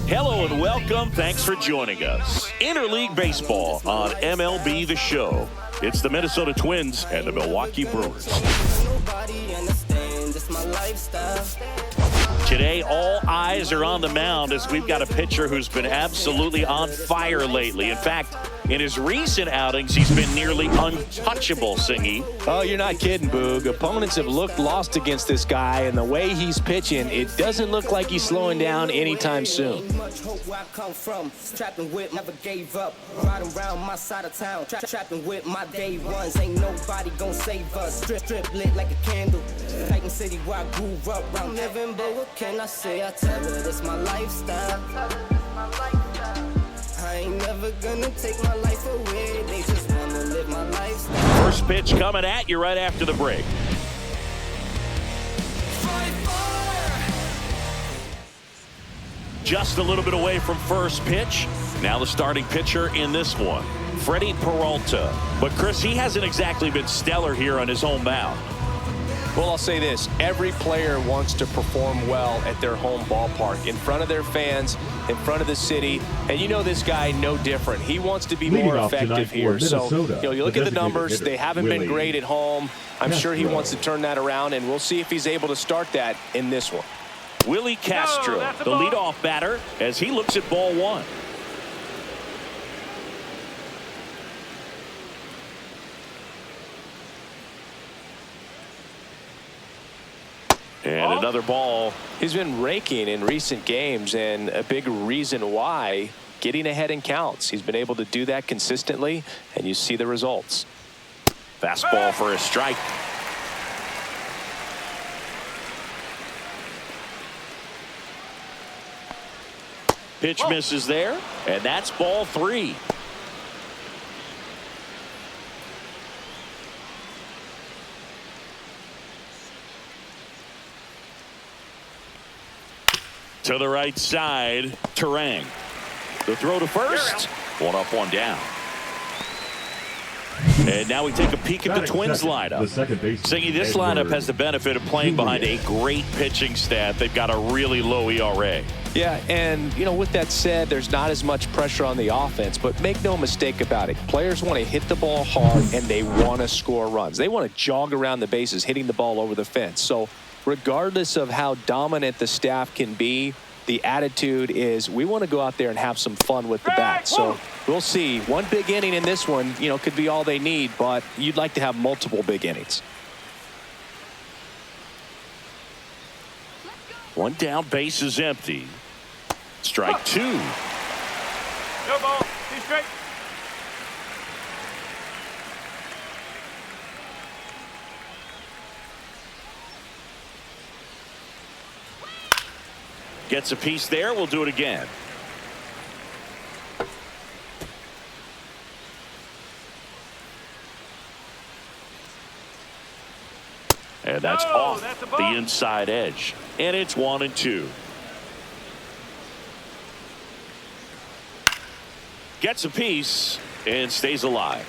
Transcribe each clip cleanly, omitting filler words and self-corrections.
Hello and welcome. Thanks for joining us. Interleague Baseball on MLB The Show. It's the Minnesota Twins and the Milwaukee Brewers. Today, all eyes are on the mound as we've got a pitcher who's been absolutely on fire lately. In fact, in his recent outings, he's been nearly untouchable, Singy. Oh, you're not kidding, Boog. Opponents have looked lost against this guy, and the way he's pitching, it doesn't look like he's slowing down anytime soon. Trapping with, never gave up. Riding around my side of town, trapping with my day ones. Ain't nobody gonna save us. Strip lit like a candle. Titan City where I grew up. I'm living, but what can I say? I tell her this my lifestyle. I ain't never gonna take my life away. They just wanna live my lifestyle. First pitch coming at you right after the break. Just a little bit away from first pitch. Now the starting pitcher in this one, Freddie Peralta. But Chris, he hasn't exactly been stellar here on his home mound. Well, I'll say this. Every player wants to perform well at their home ballpark, in front of their fans, in front of the city. And you know this guy no different. He wants to be more effective here. So, you look at the numbers. They haven't been great at home. I'm sure he wants to turn that around, and we'll see if he's able to start that in this one. Willie Castro, the leadoff batter, as he looks at ball one. And another ball. He's been raking in recent games, and a big reason why, getting ahead in counts. He's been able to do that consistently, and you see the results. Fastball for a strike. Pitch misses there, and that's ball three. To the right side, Terang. The throw to first. One up, one down. And now we take a peek at the Twins lineup. Singy, this lineup has the benefit of playing behind a great pitching staff. They've got a really low ERA. Yeah, and, with that said, there's not as much pressure on the offense, but make no mistake about it. Players want to hit the ball hard, and they want to score runs. They want to jog around the bases, hitting the ball over the fence. So regardless of how dominant the staff can be, the attitude is we want to go out there and have some fun with the bat. So we'll see. One big inning in this one, could be all they need, but you'd like to have multiple big innings. One down, base is empty. Strike two. No ball. Be straight. Gets a piece there. We'll do it again. And that's off the inside edge. And it's 1-2. Gets a piece and stays alive.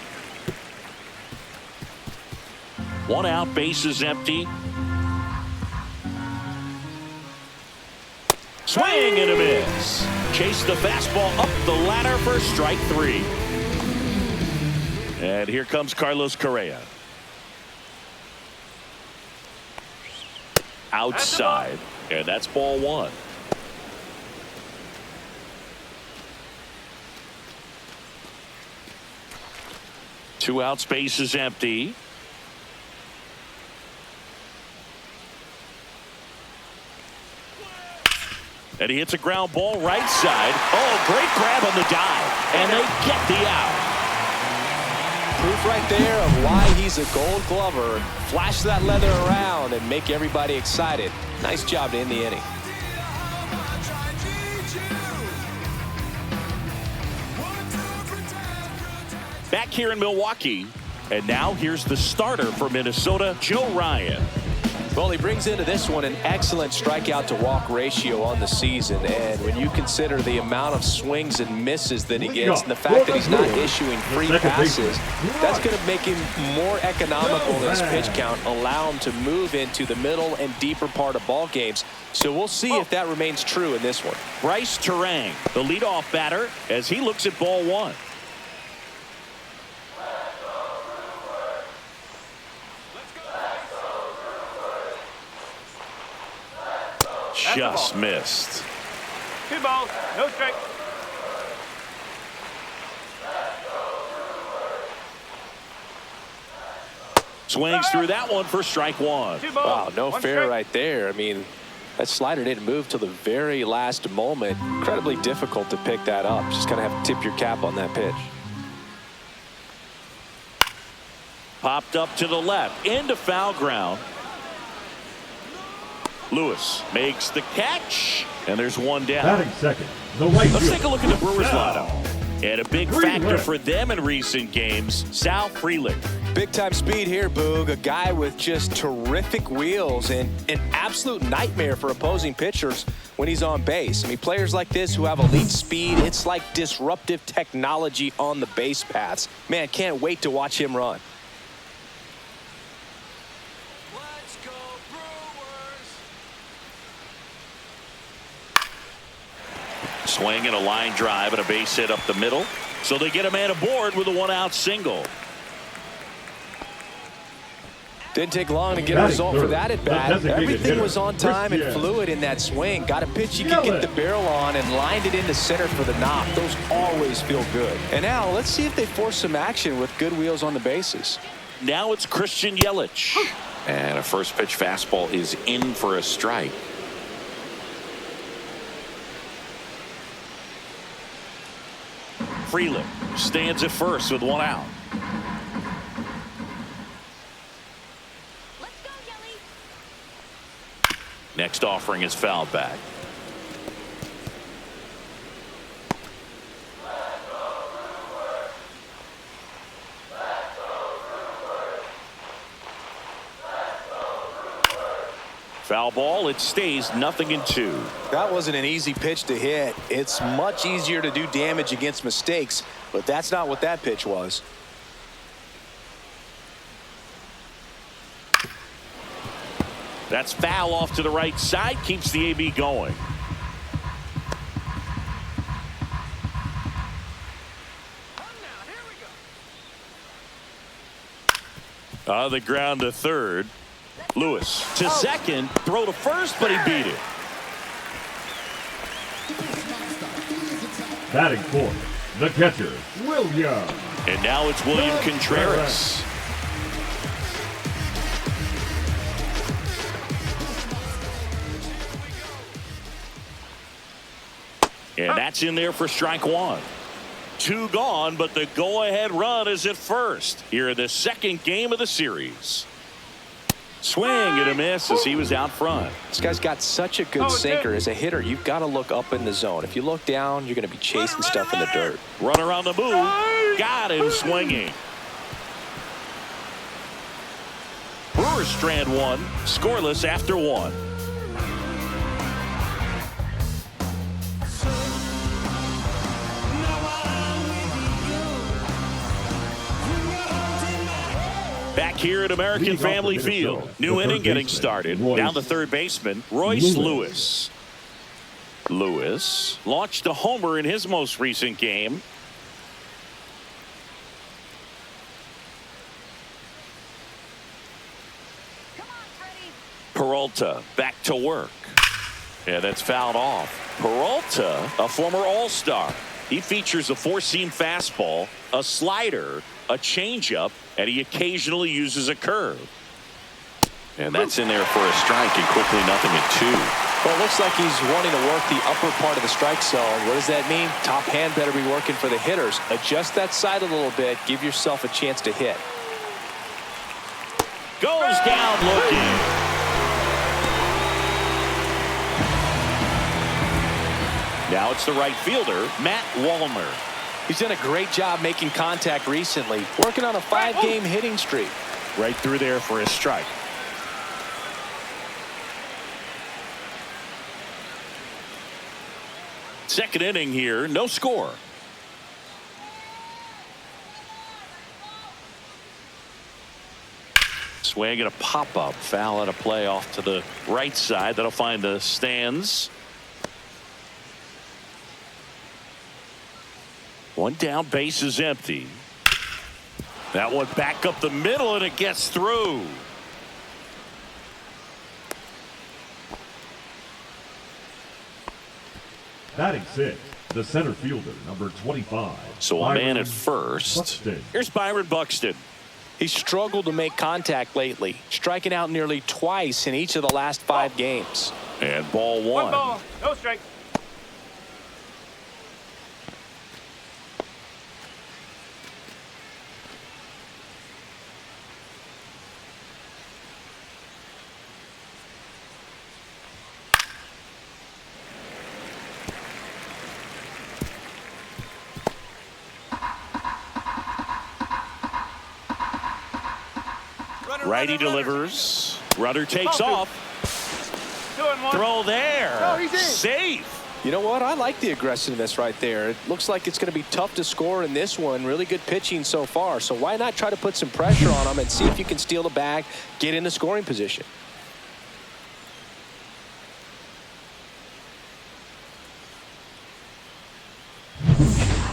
One out, base is empty. Swing and a miss. Chase the fastball up the ladder for strike three. And here comes Carlos Correa. Outside. And that's ball one. Two outs, base is empty. And he hits a ground ball right side. Oh, great grab on the dive. And they get the out. Proof right there of why he's a Gold Glover. Flash that leather around and make everybody excited. Nice job to end the inning. Back here in Milwaukee. And now here's the starter for Minnesota, Joe Ryan. Well, he brings into this one an excellent strikeout-to-walk ratio on the season. And when you consider the amount of swings and misses that he gets and the fact that he's not issuing free passes, that's going to make him more economical in his pitch count, allow him to move into the middle and deeper part of ball games. So we'll see if that remains true in this one. Bryce Terang, the leadoff batter, as he looks at ball one. Just missed. 2 balls, no strike. Swings through that one for strike one. 2 balls, Wow, no 1 fair strike. right there. I mean, that slider didn't move till the very last moment. Incredibly difficult to pick that up. Just kind of have to tip your cap on that pitch. Popped up to the left, into foul ground. Lewis makes the catch, and there's one down. Batting second, the right Let's field. take a look at the Brewers Now, lineup. And a big Freeland. factor for them in recent games, Sal Freeland. Big time speed here, Boog. A guy with just terrific wheels and an absolute nightmare for opposing pitchers when he's on base. I mean, players like this who have elite speed, it's like disruptive technology on the base paths. Man, can't wait to watch him run. Let's go, Brewers! Swing and a line drive and a base hit up the middle. So they get a man aboard with a 1-out single. Didn't take long to get a Batting result for third, that at the bat. designated Everything hitter, was on time and Christian. fluid in that swing. Got a pitch you could get the barrel on and lined it into center for the knock. Those always feel good. And now let's see if they force some action with good wheels on the bases. Now it's Christian Yelich. And a first pitch fastball is in for a strike. Freeland stands at first with 1 out. Let's go, Elly! Next offering is fouled back. Foul ball. It stays 0-2. That wasn't an easy pitch to hit. It's much easier to do damage against mistakes, but that's not what that pitch was. That's foul off to the right side. Keeps the AB going. On the ground to third. Lewis to second. Throw to first, but he beat it. Batting fourth, the catcher, William. And now it's William Contreras. And that's in there for strike one. 2 gone, but the go-ahead run is at first here in the second game of the series. Swing and a miss as he was out front. This guy's got such a good sinker. As a hitter, you've got to look up in the zone. If you look down, you're going to be chasing stuff in the dirt. Runner on the move. Got him swinging. Brewers strand one, scoreless after 1. Back here at American Family Field. New inning getting started. Down the third baseman, Royce Lewis. Lewis launched a homer in his most recent game. Peralta back to work. Yeah, that's fouled off. Peralta, a former All-Star. He features a 4-seam fastball, a slider, a changeup, and he occasionally uses a curve. And that's in there for a strike, and quickly 0-2. Well, it looks like he's wanting to work the upper part of the strike zone. What does that mean? Top hand better be working for the hitters. Adjust that side a little bit. Give yourself a chance to hit. Goes down looking. Now it's the right fielder, Matt Wallner. He's done a great job making contact recently, working on a 5-game hitting streak. Right through there for a strike. Second inning here, no score. Swing and a pop-up. Foul at a play off to the right side. That'll find the stands. One down, base is empty. That one back up the middle, and it gets through. Batting sixth, the center fielder, number 25. So a man at first. Buxton. Here's Byron Buxton. He's struggled to make contact lately, striking out nearly twice in each of the last 5 games. And ball One one. ball, no strike. Righty delivers. Runner takes off. 2-1. Throw there. No, he's in. Safe. You know what? I like the aggressiveness right there. It looks like it's going to be tough to score in this one. Really good pitching so far. So why not try to put some pressure on them and see if you can steal the bag, get in the scoring position.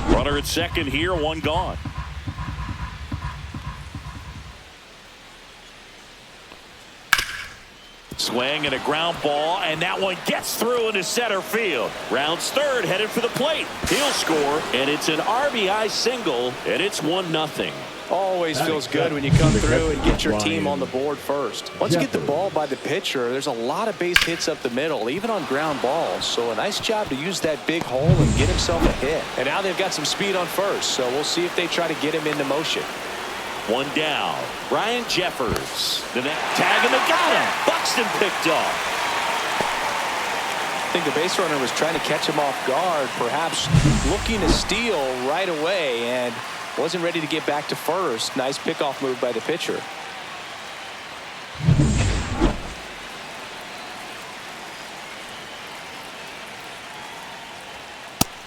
Runner at second here, one gone. Swing and a ground ball, and that one gets through into center field. Rounds third, headed for the plate. He'll score, and it's an RBI single, and it's 1-0. Always feels good when you come through and get your team on the board first. Once you get the ball by the pitcher, there's a lot of base hits up the middle, even on ground balls. So a nice job to use that big hole and get himself a hit. And now they've got some speed on first, so we'll see if they try to get him into motion. One down. Ryan Jeffers. The net tag, and they got him. Buxton picked off. I think the base runner was trying to catch him off guard, perhaps looking to steal right away, and wasn't ready to get back to first. Nice pickoff move by the pitcher.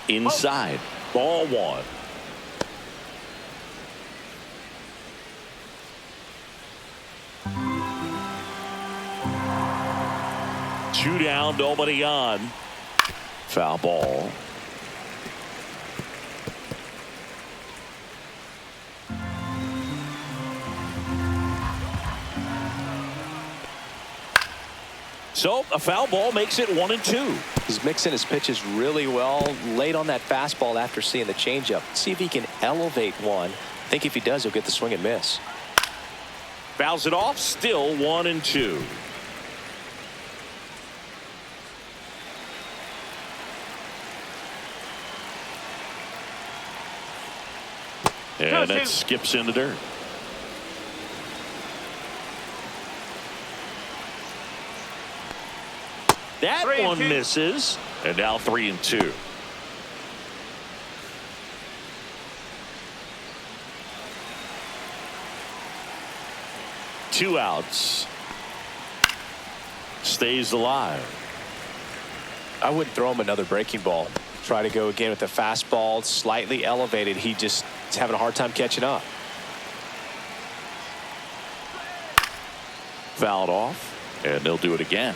Inside. Ball one. Two down, nobody on. Foul ball. So a foul ball makes it 1-2. He's mixing his pitches really well. Late on that fastball after seeing the changeup. See if he can elevate one. I think if he does, he'll get the swing and miss. Fouls it off. Still 1-2. And that skips in the dirt. That 1 misses. And now 3-2. Two outs. Stays alive. I wouldn't throw him another breaking ball. Try to go again with the fastball, slightly elevated. He just is having a hard time catching up. Fouled off, and they'll do it again.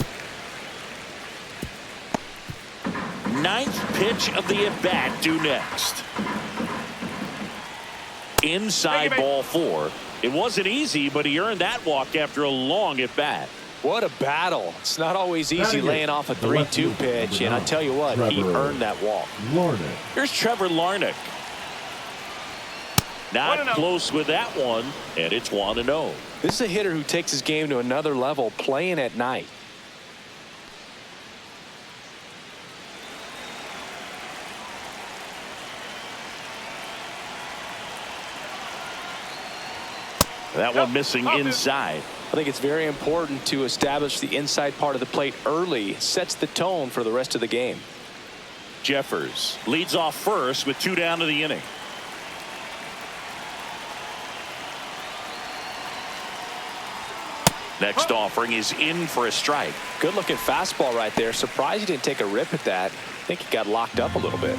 Ninth pitch of the at-bat due next. Inside ball four. It wasn't easy, but he earned that walk after a long at-bat. What a battle. It's not always easy laying off a 3-2 pitch, and I tell you what, he earned that walk. Larnach. Here's Trevor Larnach. Not close with that one, and it's 1-0. This is a hitter who takes his game to another level playing at night. That one missing inside. I think it's very important to establish the inside part of the plate early. Sets the tone for the rest of the game. Jeffers leads off first with 2 down to the inning. Next offering is in for a strike. Good looking fastball right there. Surprised he didn't take a rip at that. I think he got locked up a little bit.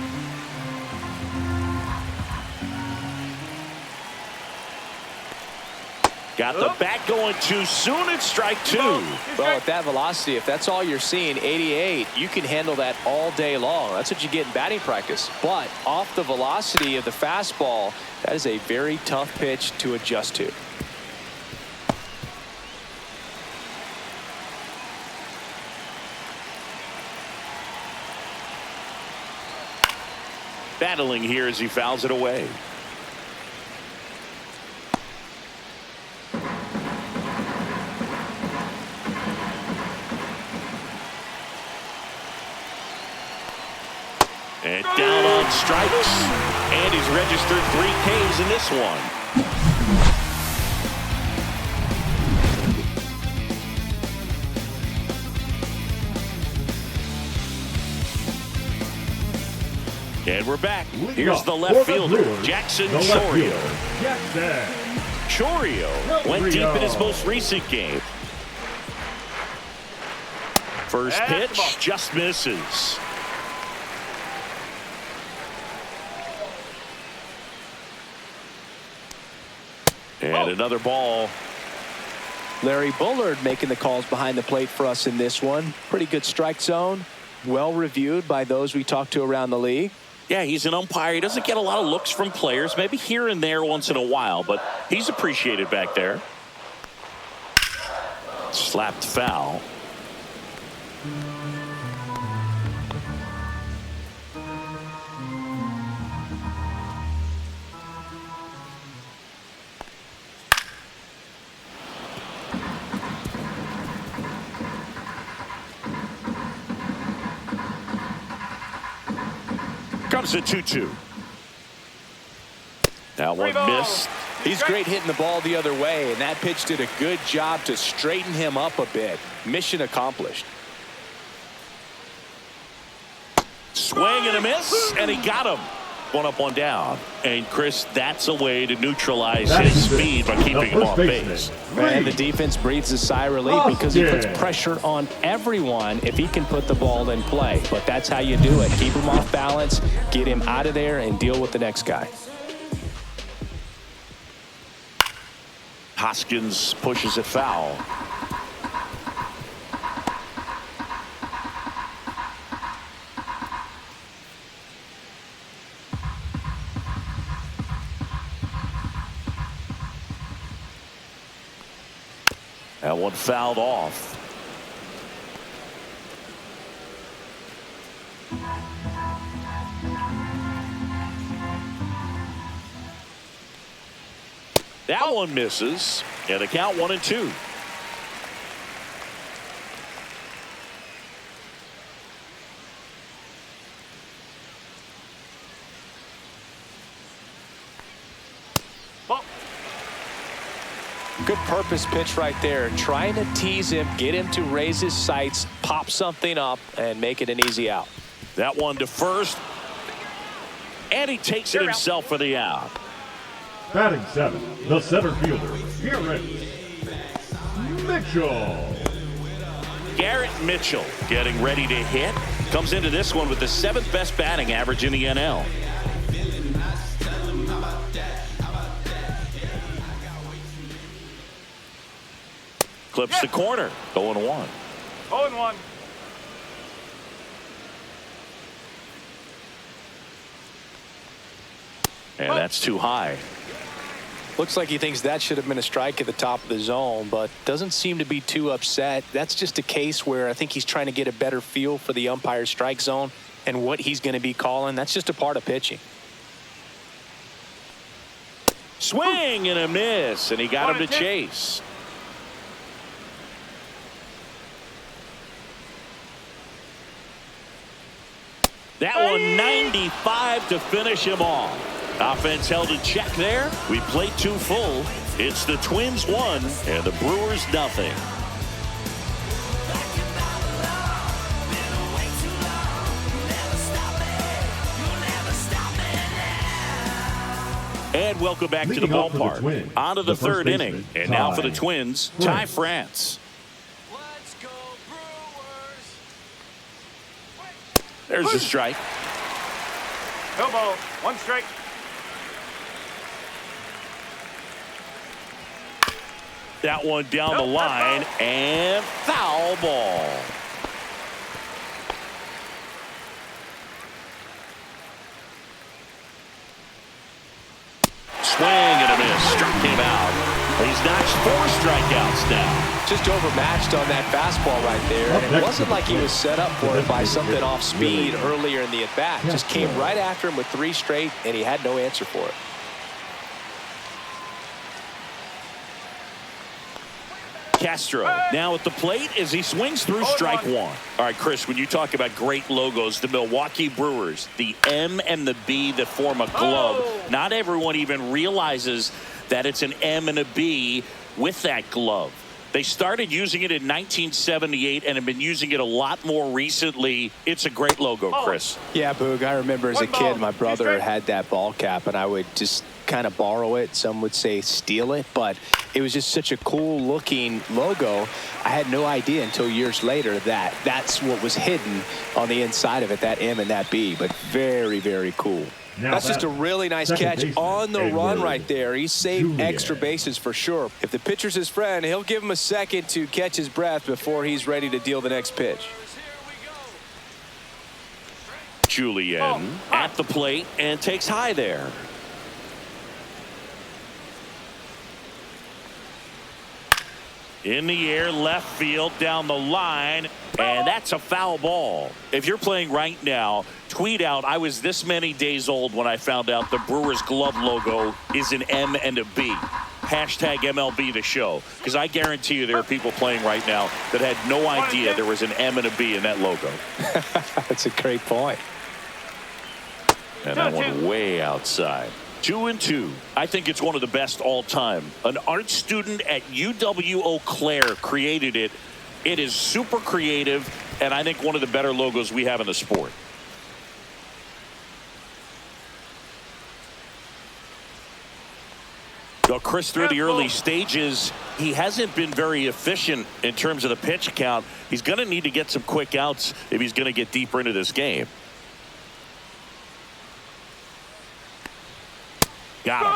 Got the bat going too soon. It's strike two. Well, at that velocity, if that's all you're seeing, 88, you can handle that all day long. That's what you get in batting practice. But off the velocity of the fastball, that is a very tough pitch to adjust to. Battling here as he fouls it away. And down on strikes. And he's registered 3 Ks in this one. And we're back. Here's the left fielder, Jackson Chourio. Chourio went deep in his most recent game. First pitch just misses. And another ball. Larry Bullard making the calls behind the plate for us in this one. Pretty good strike zone. Well reviewed by those we talked to around the league. Yeah, he's an umpire. He doesn't get a lot of looks from players, maybe here and there once in a while, but he's appreciated back there. Slapped foul. Comes a 2-2. That one missed. He's great hitting the ball the other way, and that pitch did a good job to straighten him up a bit. Mission accomplished. Swing and a miss, and he got him. One up, one down. And Chris, that's a way to neutralize his speed by keeping him off base. And the defense breathes a sigh of relief because he puts pressure on everyone if he can put the ball in play. But that's how you do it. Keep him off balance, get him out of there, and deal with the next guy. Hoskins pushes it foul. That one fouled off. That one misses, and the count 1-2. Good purpose pitch right there. Trying to tease him, get him to raise his sights, pop something up, and make it an easy out. That one to first. And he takes it himself for the out. Batting 7, the center fielder, Garrett Mitchell. Garrett Mitchell getting ready to hit. Comes into this one with the 7th best batting average in the NL. Clips the corner. 0-1. 0-1. And that's too high. Looks like he thinks that should have been a strike at the top of the zone, but doesn't seem to be too upset. That's just a case where I think he's trying to get a better feel for the umpire's strike zone and what he's going to be calling. That's just a part of pitching. Swing and a miss, and he got him to chase. That one 95 to finish him off. Offense held in check there. We played 2 full. It's the Twins 1 and the Brewers nothing. And welcome back to the Leading off for the ballpark. Twins, On to the the first third inning. baseman, And now for the Ty Twins, France. Ty France. Let's go, Brewers. There's a strike. No ball. One strike. That one down the line and foul ball. Swing and a miss. Struck him out. He's notched 4 strikeouts now. Just overmatched on that fastball right there. And it wasn't like he was set up for it by something off speed earlier in the at-bat. Just came right after him with 3 straight, and he had no answer for it. Castro now at the plate as he swings through strike one. All right, Chris, when you talk about great logos, the Milwaukee Brewers, the M and the B that form a glove, not everyone even realizes that it's an M and a B with that glove. They started using it in 1978 and have been using it a lot more recently. It's a great logo, Chris. Yeah, Boog, I remember as a kid, my brother had that ball cap, and I would just kind of borrow it. Some would say steal it, but it was just such a cool looking logo. I had no idea until years later that that's what was hidden on the inside of it, that M and that B, but very, very cool. Now That's just a really nice catch baseman, on the run Edward right there. He saved Julian. extra bases for sure. If the pitcher's his friend, he'll give him a second to catch his breath before he's ready to deal the next pitch. Julian at the plate and takes high there. In the air, left field, down the line, and that's a foul ball. If you're playing right now, tweet out, I was this many days old when I found out the Brewers glove logo is an M and a B. Hashtag MLB The Show. Because I guarantee you there are people playing right now that had no idea there was an M and a B in that logo. That's a great point. And that one way outside. 2-2. I think it's one of the best all time. An art student at UW-Eau Claire created it. It is super creative, and I think one of the better logos we have in the sport. So Chris, through the early stages, he hasn't been very efficient in terms of the pitch count. He's going to need to get some quick outs if he's going to get deeper into this game. Got him.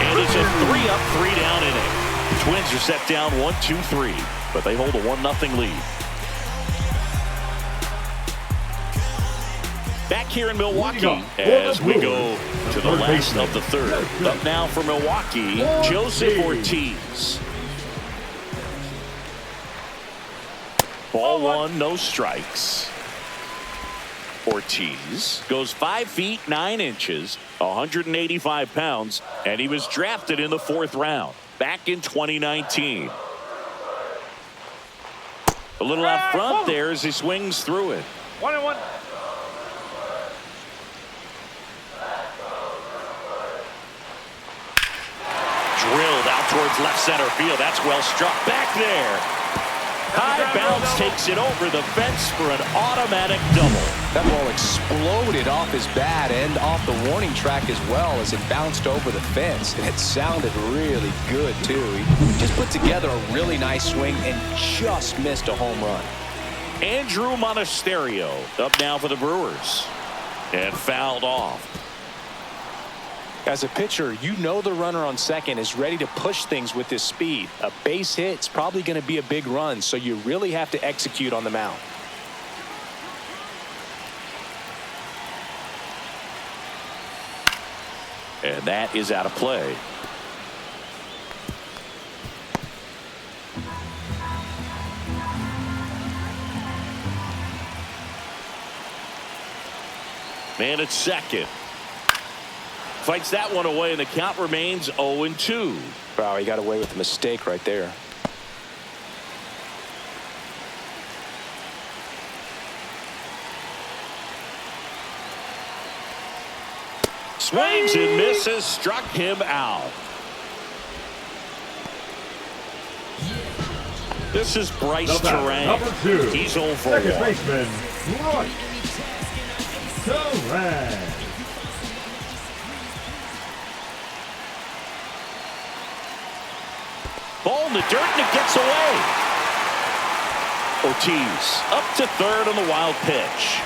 And it's a 3-up, 3-down inning. The Twins are set down 1-2-3, but they hold a 1-0 lead. Back here in Milwaukee as we go to the last of the third. Up now for Milwaukee, Joseph Ortiz. Ball 1, no strikes. Ortiz goes 5 feet 9 inches, 185 pounds, and he was drafted in the 4th round back in 2019. A little out front there as he swings through it. 1-1. Drilled out towards left center field. That's well struck back there. High bounce takes it over the fence for an automatic double. That ball exploded off his bat and off the warning track as well as it bounced over the fence. And it sounded really good, too. He just put together a really nice swing and just missed a home run. Andrew Monasterio up now for the Brewers. And fouled off. As a pitcher, you know the runner on second is ready to push things with his speed. A base hit's probably going to be a big run, so you really have to execute on the mound. And that is out of play. Man at second. Fights that one away, and the count remains 0-2. Wow, he got away with a mistake right there. Swings and misses, struck him out. This is Bryce Terang. Number 2. He's 0 for 1. Second baseman, Bryce Terang. Ball in the dirt, and it gets away. Ortiz up to third on the wild pitch.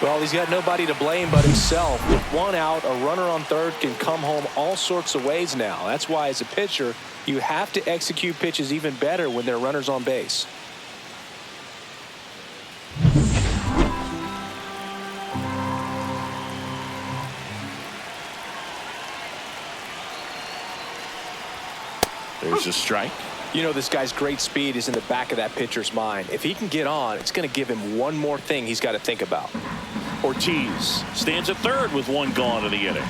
Well, he's got nobody to blame but himself. With one out, a runner on third can come home all sorts of ways now. That's why, as a pitcher, you have to execute pitches even better when there are runners on base. There's a strike. You know, this guy's great speed is in the back of that pitcher's mind. If he can get on, it's going to give him one more thing he's got to think about. Ortiz stands at third with one gone in the inning.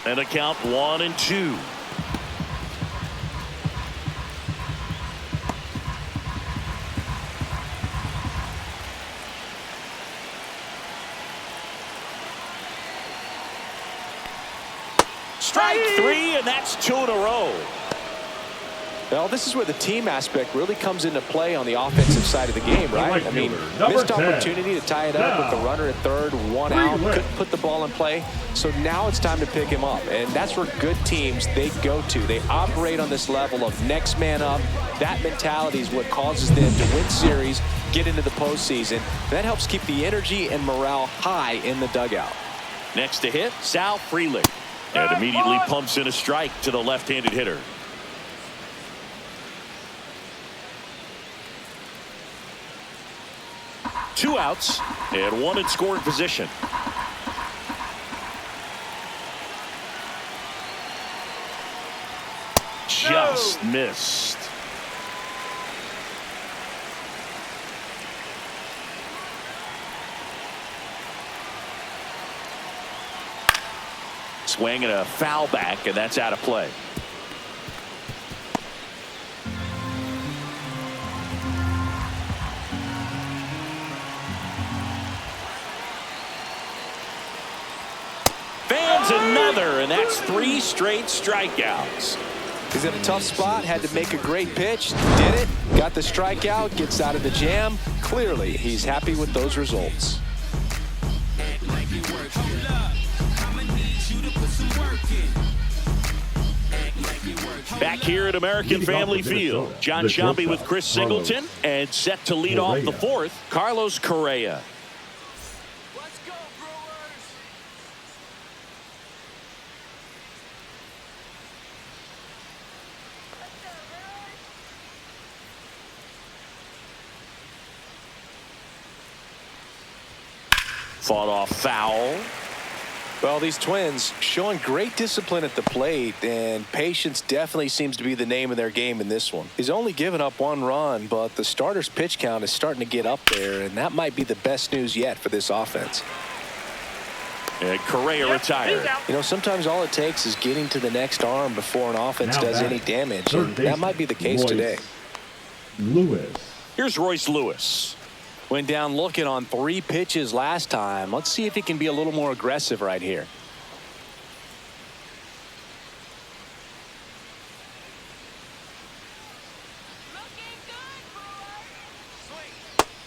And a count 1-2. Strike three, and that's 2 in a row. Well, this is where the team aspect really comes into play on the offensive side of the game, right? I mean, missed opportunity to tie it up with the runner at third, one out, couldn't put the ball in play. So now it's time to pick him up, and that's where good teams, they go to. They operate on this level of next man up. That mentality is what causes them to win series, get into the postseason. That helps keep the energy and morale high in the dugout. Next to hit, Sal Frelick. And immediately pumps in a strike to the left-handed hitter. Two outs and one in scoring position. Just missed. Swing and a foul back, and that's out of play. Fans another, and that's 3 straight strikeouts. He's in a tough spot, had to make a great pitch, did it, got the strikeout, gets out of the jam. Clearly, he's happy with those results. Back here at American Family Field, John Shelby with Chris Singleton, and set to lead off the fourth, Carlos Correa. Let's go, Brewers! Fought off foul. Well, these Twins showing great discipline at the plate, and patience definitely seems to be the name of their game in this one. He's only given up 1 run, but the starter's pitch count is starting to get up there, and that might be the best news yet for this offense. And Correa retired. You know, sometimes all it takes is getting to the next arm before an offense does any damage, and that might be the case today. Lewis. Here's Royce Lewis. Went down looking on 3 pitches last time. Let's see if he can be a little more aggressive right here.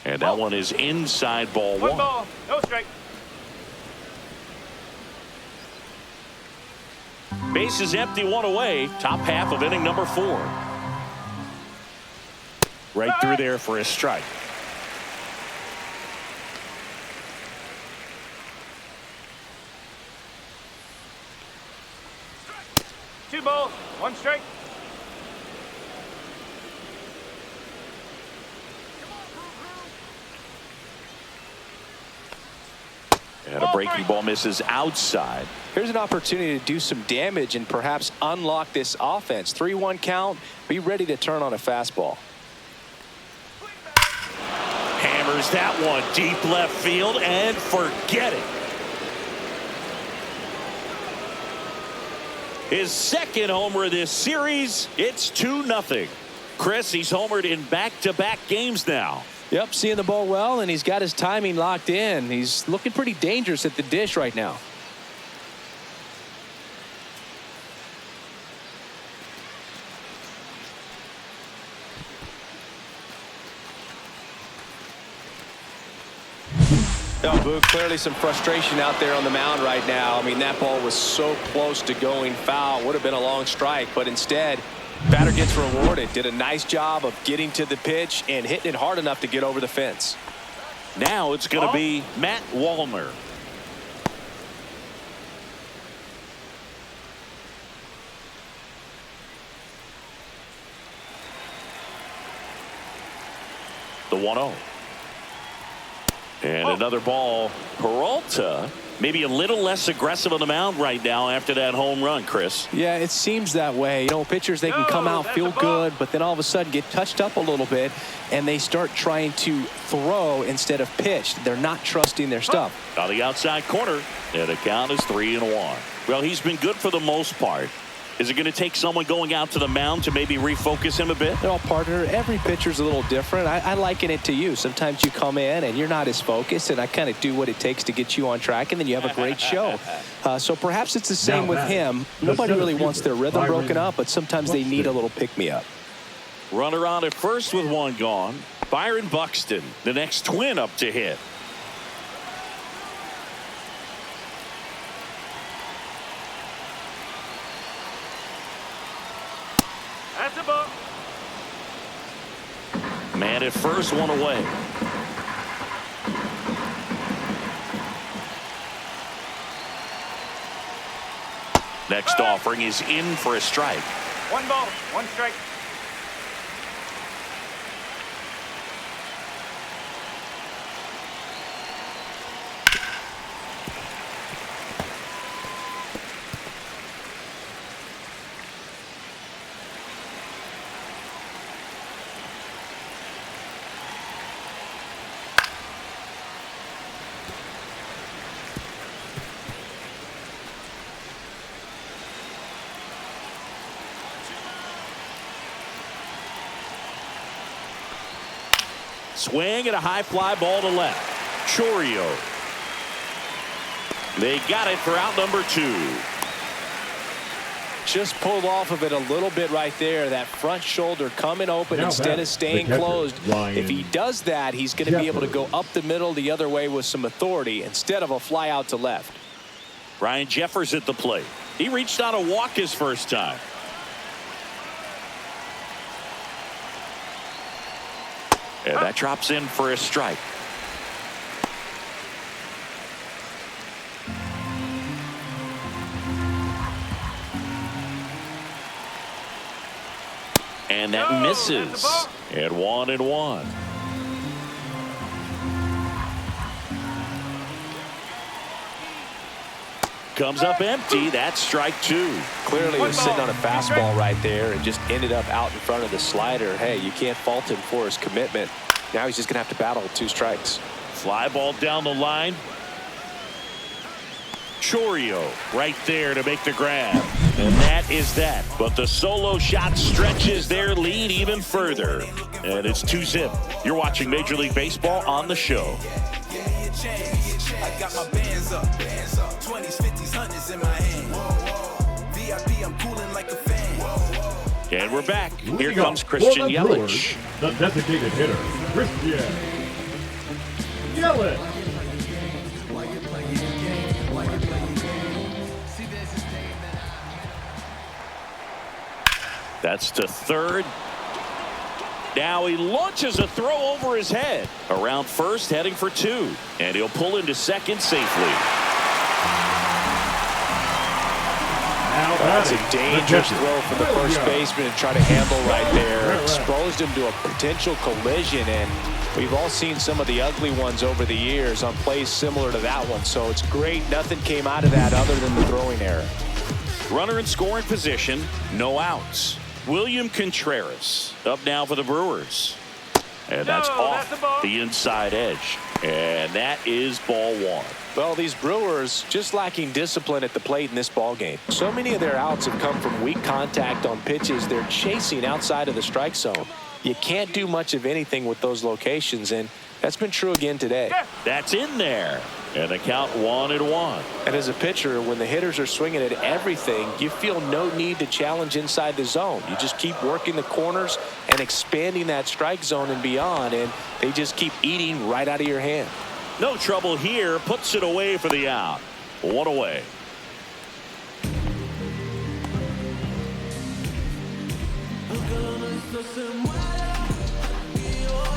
And that one is inside ball 1. 1 ball, no strike. Base is empty, 1 away. Top half of inning number 4. Right through there for a strike. Two balls, 1 strike. And a breaking ball misses outside. Here's an opportunity to do some damage and perhaps unlock this offense. 3-1 count. Be ready to turn on a fastball. Hammers that one deep left field and forget it. His second homer of this series. It's 2-0. Chris, he's homered in back-to-back games now. Yep, seeing the ball well, and he's got his timing locked in. He's looking pretty dangerous at the dish right now. No, Boo, clearly some frustration out there on the mound right now. I mean, that ball was so close to going foul. Would have been a long strike, but instead, batter gets rewarded. Did a nice job of getting to the pitch and hitting it hard enough to get over the fence. Now it's going to be Matt Wallner. The 1-0. And another ball. Peralta maybe a little less aggressive on the mound right now after that home run, Chris. Yeah, it seems that way. You know, pitchers, they can come out, feel good, but then all of a sudden get touched up a little bit, and they start trying to throw instead of pitch. They're not trusting their stuff. On the outside corner, and the count is 3-1. Well, he's been good for the most part. Is it going to take someone going out to the mound to maybe refocus him a bit? No, partner, every pitcher's a little different. I liken it to you. Sometimes you come in and you're not as focused, and I kind of do what it takes to get you on track, and then you have a great show. So perhaps it's the same with him. Nobody really wants their rhythm broken up, but sometimes they need a little pick-me-up. Runner on at first with one gone. Byron Buxton, the next twin up to hit. That's a ball. Man at first, one away. Next offering is in for a strike. 1 ball, 1 strike. Swing and a high fly ball to left. Chorio. They got it for out number 2. Just pulled off of it a little bit right there. That front shoulder coming open instead of staying closed. If he does that, he's going to be able to go up the middle the other way with some authority instead of a fly out to left. Ryan Jeffers at the plate. He reached out a walk his first time. And that drops in for a strike. And that misses. And 1-1. Comes up empty. That's strike 2. Clearly was sitting on a fastball right there and just ended up out in front of the slider. Hey, you can't fault him for his commitment. Now he's just going to have to battle with 2 strikes. Fly ball down the line. Chorio right there to make the grab. And that is that. But the solo shot stretches their lead even further. And it's 2-0. You're watching Major League Baseball on the show. I got my bands up, 20s, 50s, 100s in my hand. VIP, I'm cooling like a fan. And we're back. Here comes Christian Yelich. The designated hitter, Christian Yelich. That's to third. Now he launches a throw over his head. Around first, heading for 2. And he'll pull into second safely. That's a dangerous throw for the first baseman to try to handle right there. Exposed him to a potential collision, and we've all seen some of the ugly ones over the years on plays similar to that one. So it's great nothing came out of that other than the throwing error. Runner in scoring position, no outs. William Contreras up now for the Brewers. And that's off the inside edge. And that is ball 1. Well, these Brewers just lacking discipline at the plate in this ball game. So many of their outs have come from weak contact on pitches they're chasing outside of the strike zone. You can't do much of anything with those locations, and that's been true again today. That's in there. And the count 1-1. And as a pitcher, when the hitters are swinging at everything, you feel no need to challenge inside the zone. You just keep working the corners and expanding that strike zone and beyond, and they just keep eating right out of your hand. No trouble here. Puts it away for the out. One away.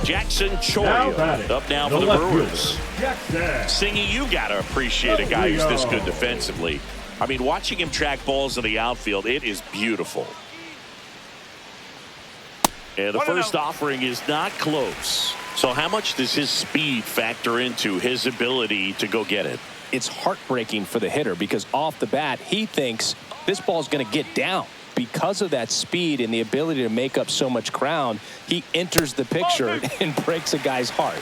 Jackson Choya up now for the Brewers. Singy, you got to appreciate a guy who's this good defensively. I mean, watching him track balls in the outfield, it is beautiful. And the first offering is not close. So how much does his speed factor into his ability to go get it? It's heartbreaking for the hitter because off the bat, he thinks this ball's going to get down. Because of that speed and the ability to make up so much ground, he enters the picture and breaks a guy's heart.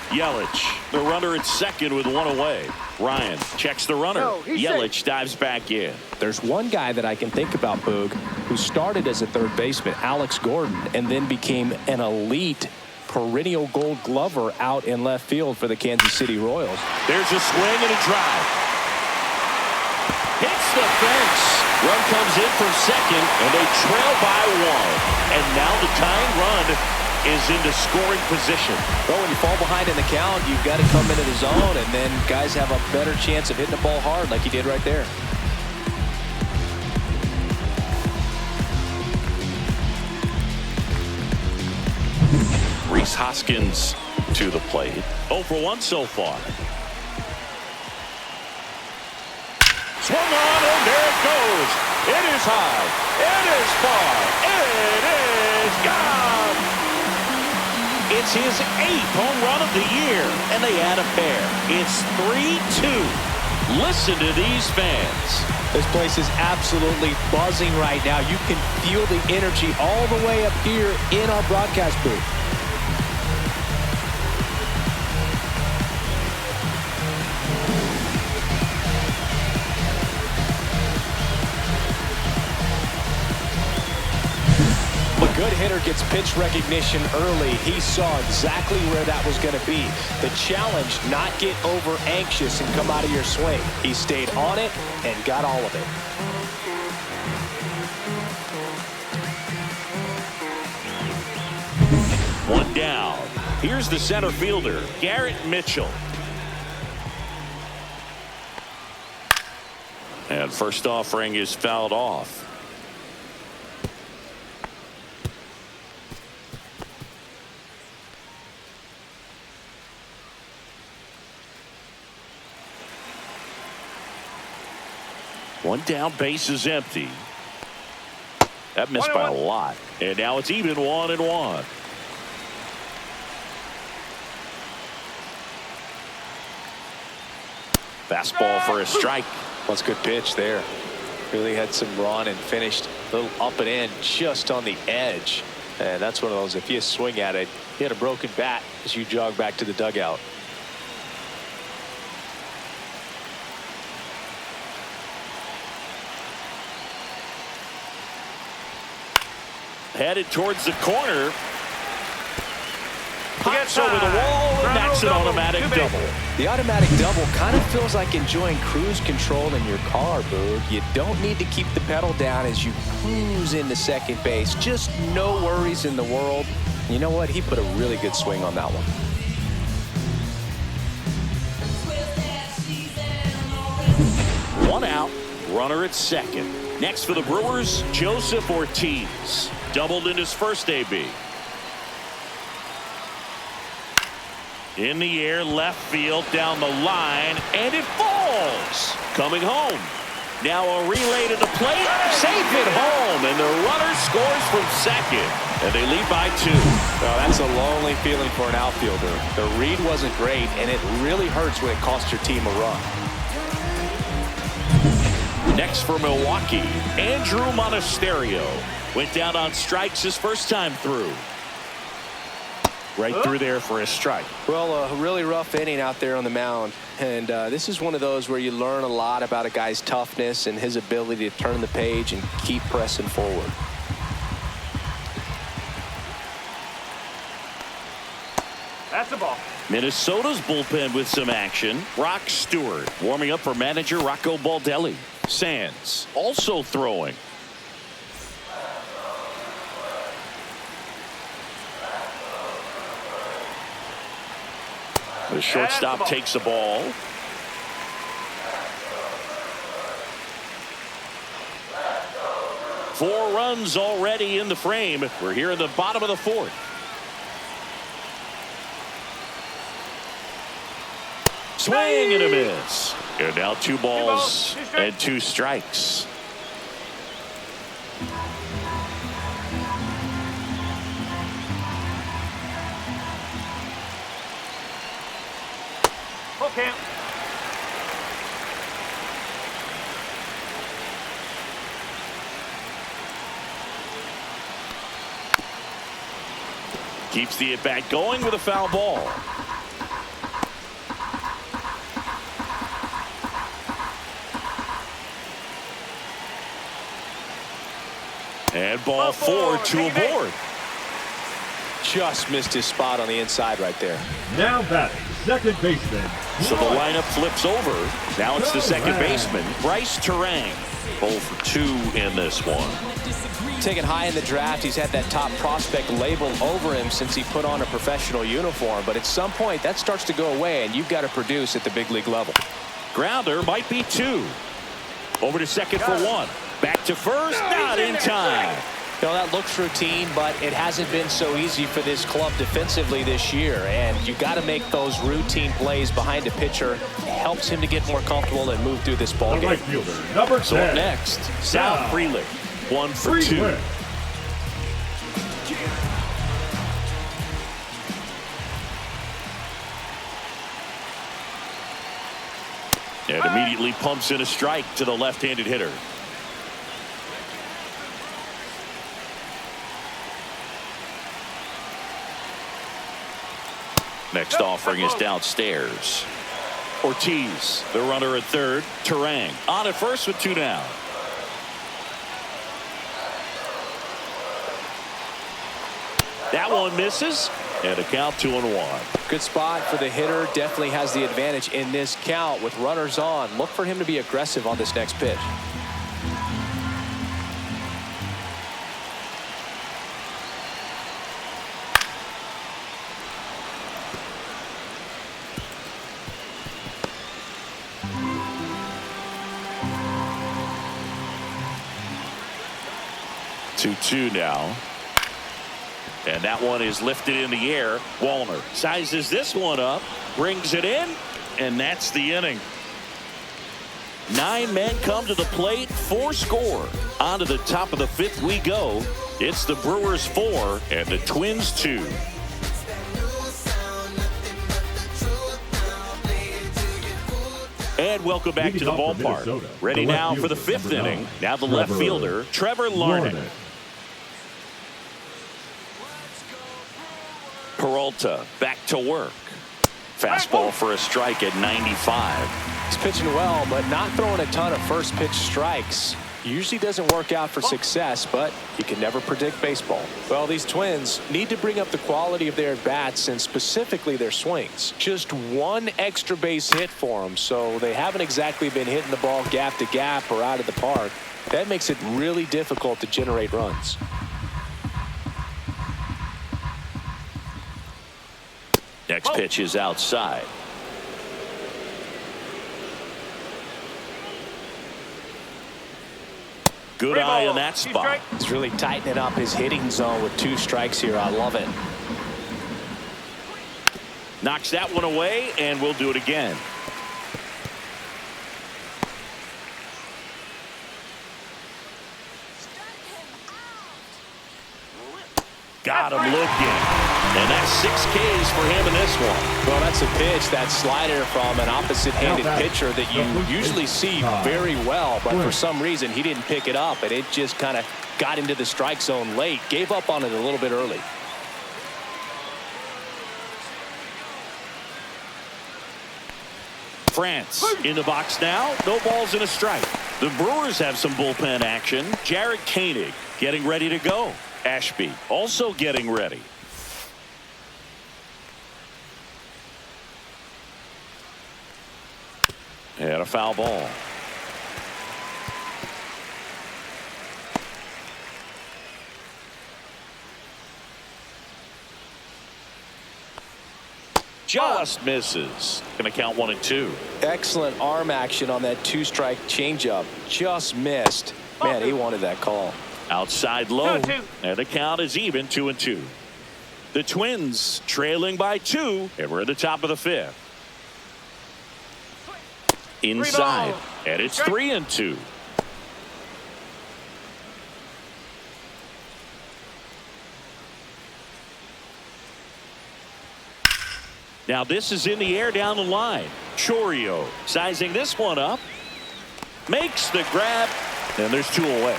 Yelich, the runner at second with one away. Ryan checks the runner. Yelich dives back in. There's one guy that I can think about, Boog, who started as a third baseman, Alex Gordon, and then became an elite perennial gold glover out in left field for the Kansas City Royals. There's a swing and a drive. Hits the fence. Run comes in from second, and they trail by one. And now the tying run is into scoring position. Well, when you fall behind in the count, you've got to come into the zone, and then guys have a better chance of hitting the ball hard like he did right there. Rhys Hoskins to the plate. 0 for 1 so far. Swung on, and there it goes. It is high. It is far. It is gone. It's his 8th home run of the year, and they add a pair. It's 3-2. Listen to these fans. This place is absolutely buzzing right now. You can feel the energy all the way up here in our broadcast booth. Good hitter gets pitch recognition early. He saw exactly where that was going to be. The challenge, not get over anxious and come out of your swing. He stayed on it and got all of it. One down. Here's the center fielder, Garrett Mitchell. And first offering is fouled off. One down, base is empty. That missed by a lot. And now it's even 1-1. Fastball for a strike. That's a good pitch there. Really had some run and finished a little up and in just on the edge. And that's one of those, if you swing at it, you had a broken bat as you jog back to the dugout. Headed towards the corner. Pops over the wall, and that's an automatic double. The automatic double kind of feels like enjoying cruise control in your car, Boog. You don't need to keep the pedal down as you cruise into second base. Just no worries in the world. You know what? He put a really good swing on that one. One out, runner at second. Next for the Brewers, Joseph Ortiz. Doubled in his first AB. In the air, left field, down the line, and it falls. Coming home. Now a relay to the plate. Safe at home, and the runner scores from second. And they lead by 2. Well, that's a lonely feeling for an outfielder. The read wasn't great, and it really hurts when it costs your team a run. Next for Milwaukee, Andrew Monasterio. Went down on strikes his first time through. Right through there for a strike. Well, a really rough inning out there on the mound. And this is one of those where you learn a lot about a guy's toughness and his ability to turn the page and keep pressing forward. That's the ball. Minnesota's bullpen with some action. Brock Stewart warming up for manager Rocco Baldelli. Sands also throwing. The shortstop takes the ball. Four runs already in the frame. We're here in the bottom of the fourth. Swing and a miss. And now 2 balls and 2 strikes. Okay. Keeps the at-bat going with a foul ball. And ball 4, 2 aboard. Just missed his spot on the inside right there. Now batting, second baseman. So the lineup flips over. Now it's the second baseman, Bryce Turang. 0 for 2 in this one. Taken high in the draft, he's had that top prospect label over him since he put on a professional uniform. But at some point, that starts to go away, and you've got to produce at the big league level. Grounder might be 2. Over to second for 1. Back to first, not in time. You know, that looks routine, but it hasn't been so easy for this club defensively this year. And you got to make those routine plays behind a pitcher. It helps him to get more comfortable and move through this ball The game. right fielder, number 10. So up next, Sal Frelick. 1 for 2. And immediately pumps in a strike to the left-handed hitter. Next offering is downstairs. Ortiz, the runner at third. Turang on at first with 2 down. That one misses, and a count 2-1. Good spot for the hitter. Definitely has the advantage in this count with runners on. Look for him to be aggressive on this next pitch. Two now. And that one is lifted in the air. Wallner sizes this one up, brings it in, and that's the inning. 9 men come to the plate, 4 score. On to the top of the 5th we go. It's the Brewers 4 and the Twins 2. And welcome back to the ballpark. Ready now for the 5th inning. Now the left fielder, Trevor Larnach. Peralta back to work. Fastball for a strike at 95. He's pitching well, but not throwing a ton of first pitch strikes. Usually doesn't work out for success, but you can never predict baseball. Well, these Twins need to bring up the quality of their bats and specifically their swings. Just 1 extra base hit for them, so they haven't exactly been hitting the ball gap to gap or out of the park. That makes it really difficult to generate runs. Next pitch is outside. Good eye on that spot. He's really tightening up his hitting zone with 2 strikes here. I love it. Knocks that one away, and we'll do it again. Got him looking. And that's 6 Ks for him in this one. Well, that's a pitch, that slider from an opposite-handed pitcher that you usually see very well, but for some reason he didn't pick it up, and it just kind of got into the strike zone late. Gave up on it a little bit early. France in the box now. No balls and a strike. The Brewers have some bullpen action. Jared Koenig getting ready to go. Ashby also getting ready. And a foul ball. Just misses. Going to count 1-2. Excellent arm action on that 2-strike changeup. Just missed. Man, he wanted that call. Outside low. 2-2. And the count is even 2-2. The Twins trailing by 2. And we're at the top of the 5th. Inside. And it's 3-2. Now this is in the air down the line. Chourio sizing this one up. Makes the grab. And there's 2 away.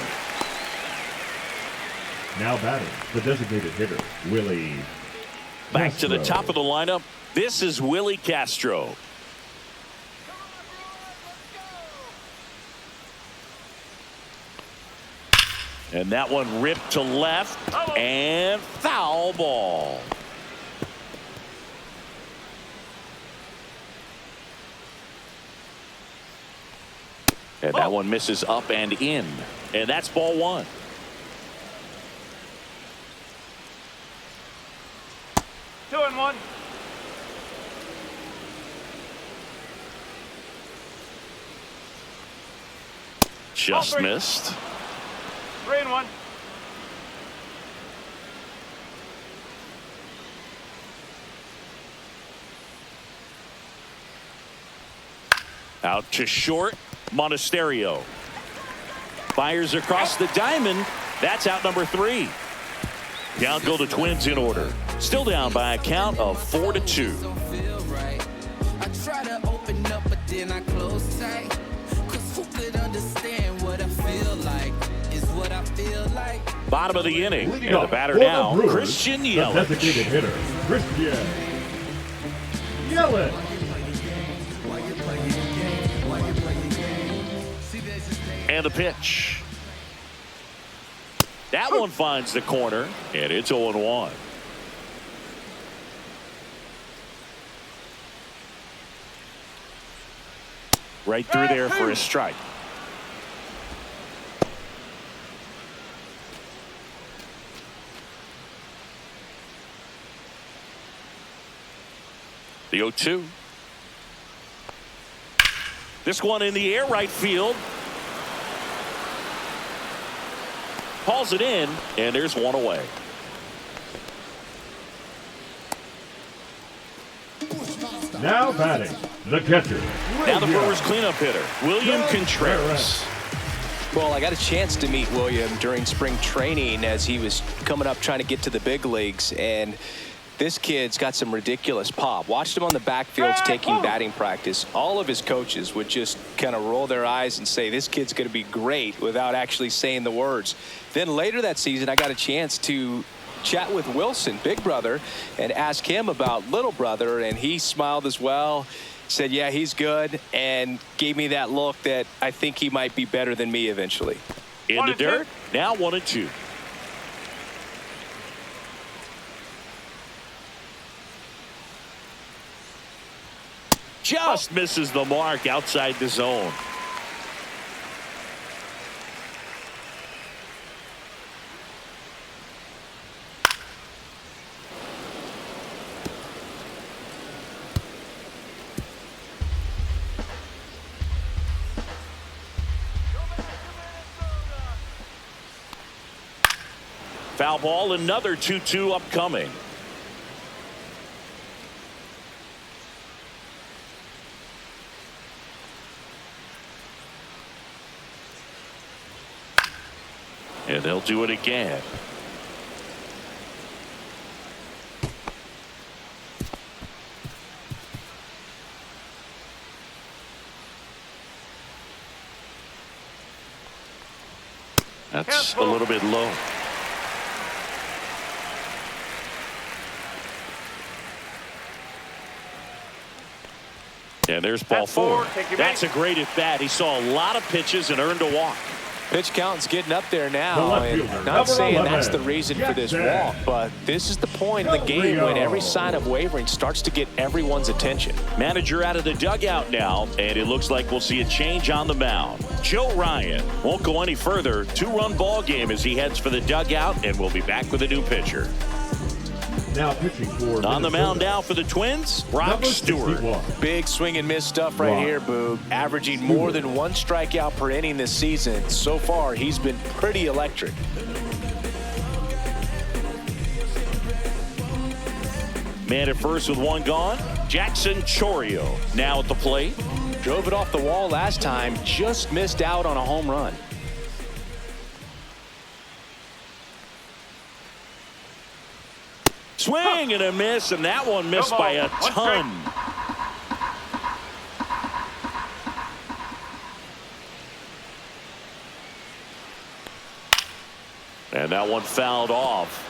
Now batting, the designated hitter, Willie Back to the Castro. top of the lineup. This is Willie Castro. And that one ripped to left. And foul ball. And that one misses up and in. And that's ball 1. Two and 1. Just 3. missed. 3 and 1. Out to short. Monasterio fires across the diamond. That's out number 3. Down go the Twins in order. Still down by a count of 4-2. I try to open up, but then I close tight. 'Cause who could understand what I feel like? Is what I feel like. Bottom of the inning. Leading And the off batter for the now, Brewers, Christian the Yelich. designated hitter, Christian Yelich. And the pitch. That one finds the corner, and it's 0-1. Right through there for a strike. The 0-2. This one in the air right field. Hauls it in, and there's 1 away. Now batting, the catcher. Now the William Brewers cleanup hitter, William Contreras. Well, I got a chance to meet William during spring training as he was coming up trying to get to the big leagues, and this kid's got some ridiculous pop. Watched him on the backfields taking batting practice. All of his coaches would just kind of roll their eyes and say, this kid's going to be great, without actually saying the words. Then later that season, I got a chance to chat with Wilson, big brother, and ask him about little brother, and he smiled as well. Said, yeah, he's good, and gave me that look that I think he might be better than me eventually. In the dirt, now 1-2. Just misses the mark outside the zone. Foul ball, another 2-2 upcoming. And they'll do it again. That's a little bit low. And there's ball 4. That's a great at bat. He saw a lot of pitches and earned a walk. Pitch count's getting up there now, The left and fielder, not saying 11, that's the reason for this Jackson. walk, but this is the point in the game when every sign of wavering starts to get everyone's attention. Manager out of the dugout now, and it looks like we'll see a change on the mound. Joe Ryan won't go any further. 2-run ball game as he heads for the dugout, and we'll be back with a new pitcher. Now pitching for On the mound now for the Twins, Brock number Stewart. 61. Big swing and miss stuff right here, Boog. Averaging more than 1 strikeout per inning this season. So far, he's been pretty electric. Man at first with 1 gone. Jackson Chourio now at the plate. Drove it off the wall last time. Just missed out on a home run. Swing and a miss, and that one missed by a ton. And that one fouled off.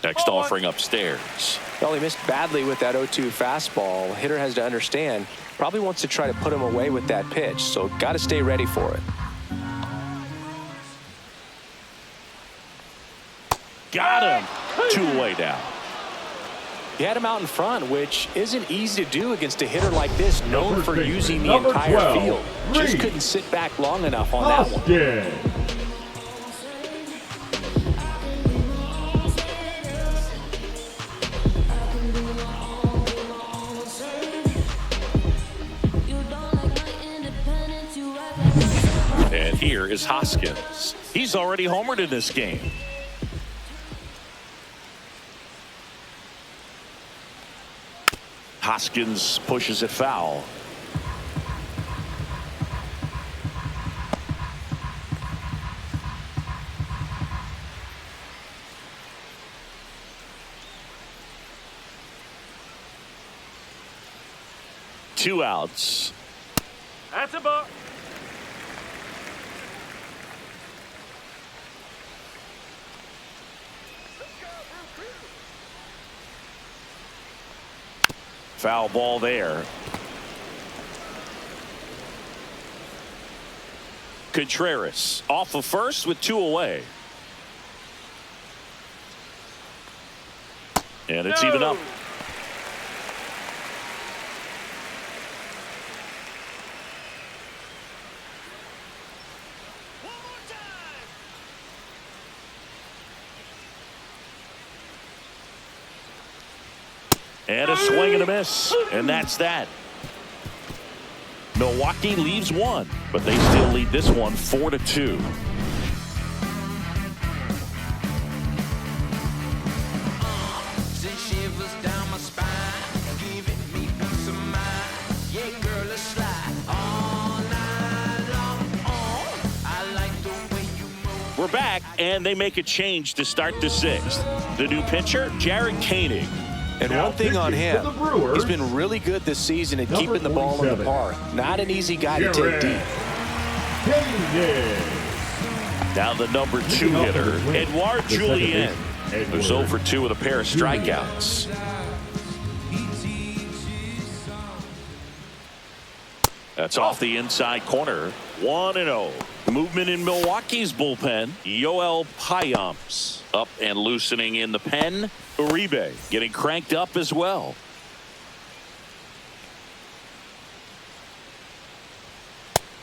Next offering upstairs. Well, he missed badly with that 0-2 fastball. Hitter has to understand, probably wants to try to put him away with that pitch, so got to stay ready for it. Got him. 2 away now. He had him out in front, which isn't easy to do against a hitter like this, known for using the number entire 12, field. Just couldn't sit back long enough on Paul that one. Skenes. And here is Hoskins. He's already homered in this game. Hoskins pushes it foul. Two outs. That's a ball. Foul ball there. Contreras off of first with 2 away. And it's even up. And a swing and a miss. And that's that. Milwaukee leaves 1, but they still lead this one 4-2. We're back, and they make a change to start the 6th. The new pitcher, Jared Koenig. And one thing on him, he's been really good this season at keeping the ball in the park. Not an easy guy to take deep. Now the number 2 hitter, Edouard Julien, who's 0 for 2 with a pair of strikeouts. That's off the inside corner. 1-0. Movement in Milwaukee's bullpen. Yoel Payamps up and loosening in the pen. Uribe getting cranked up as well.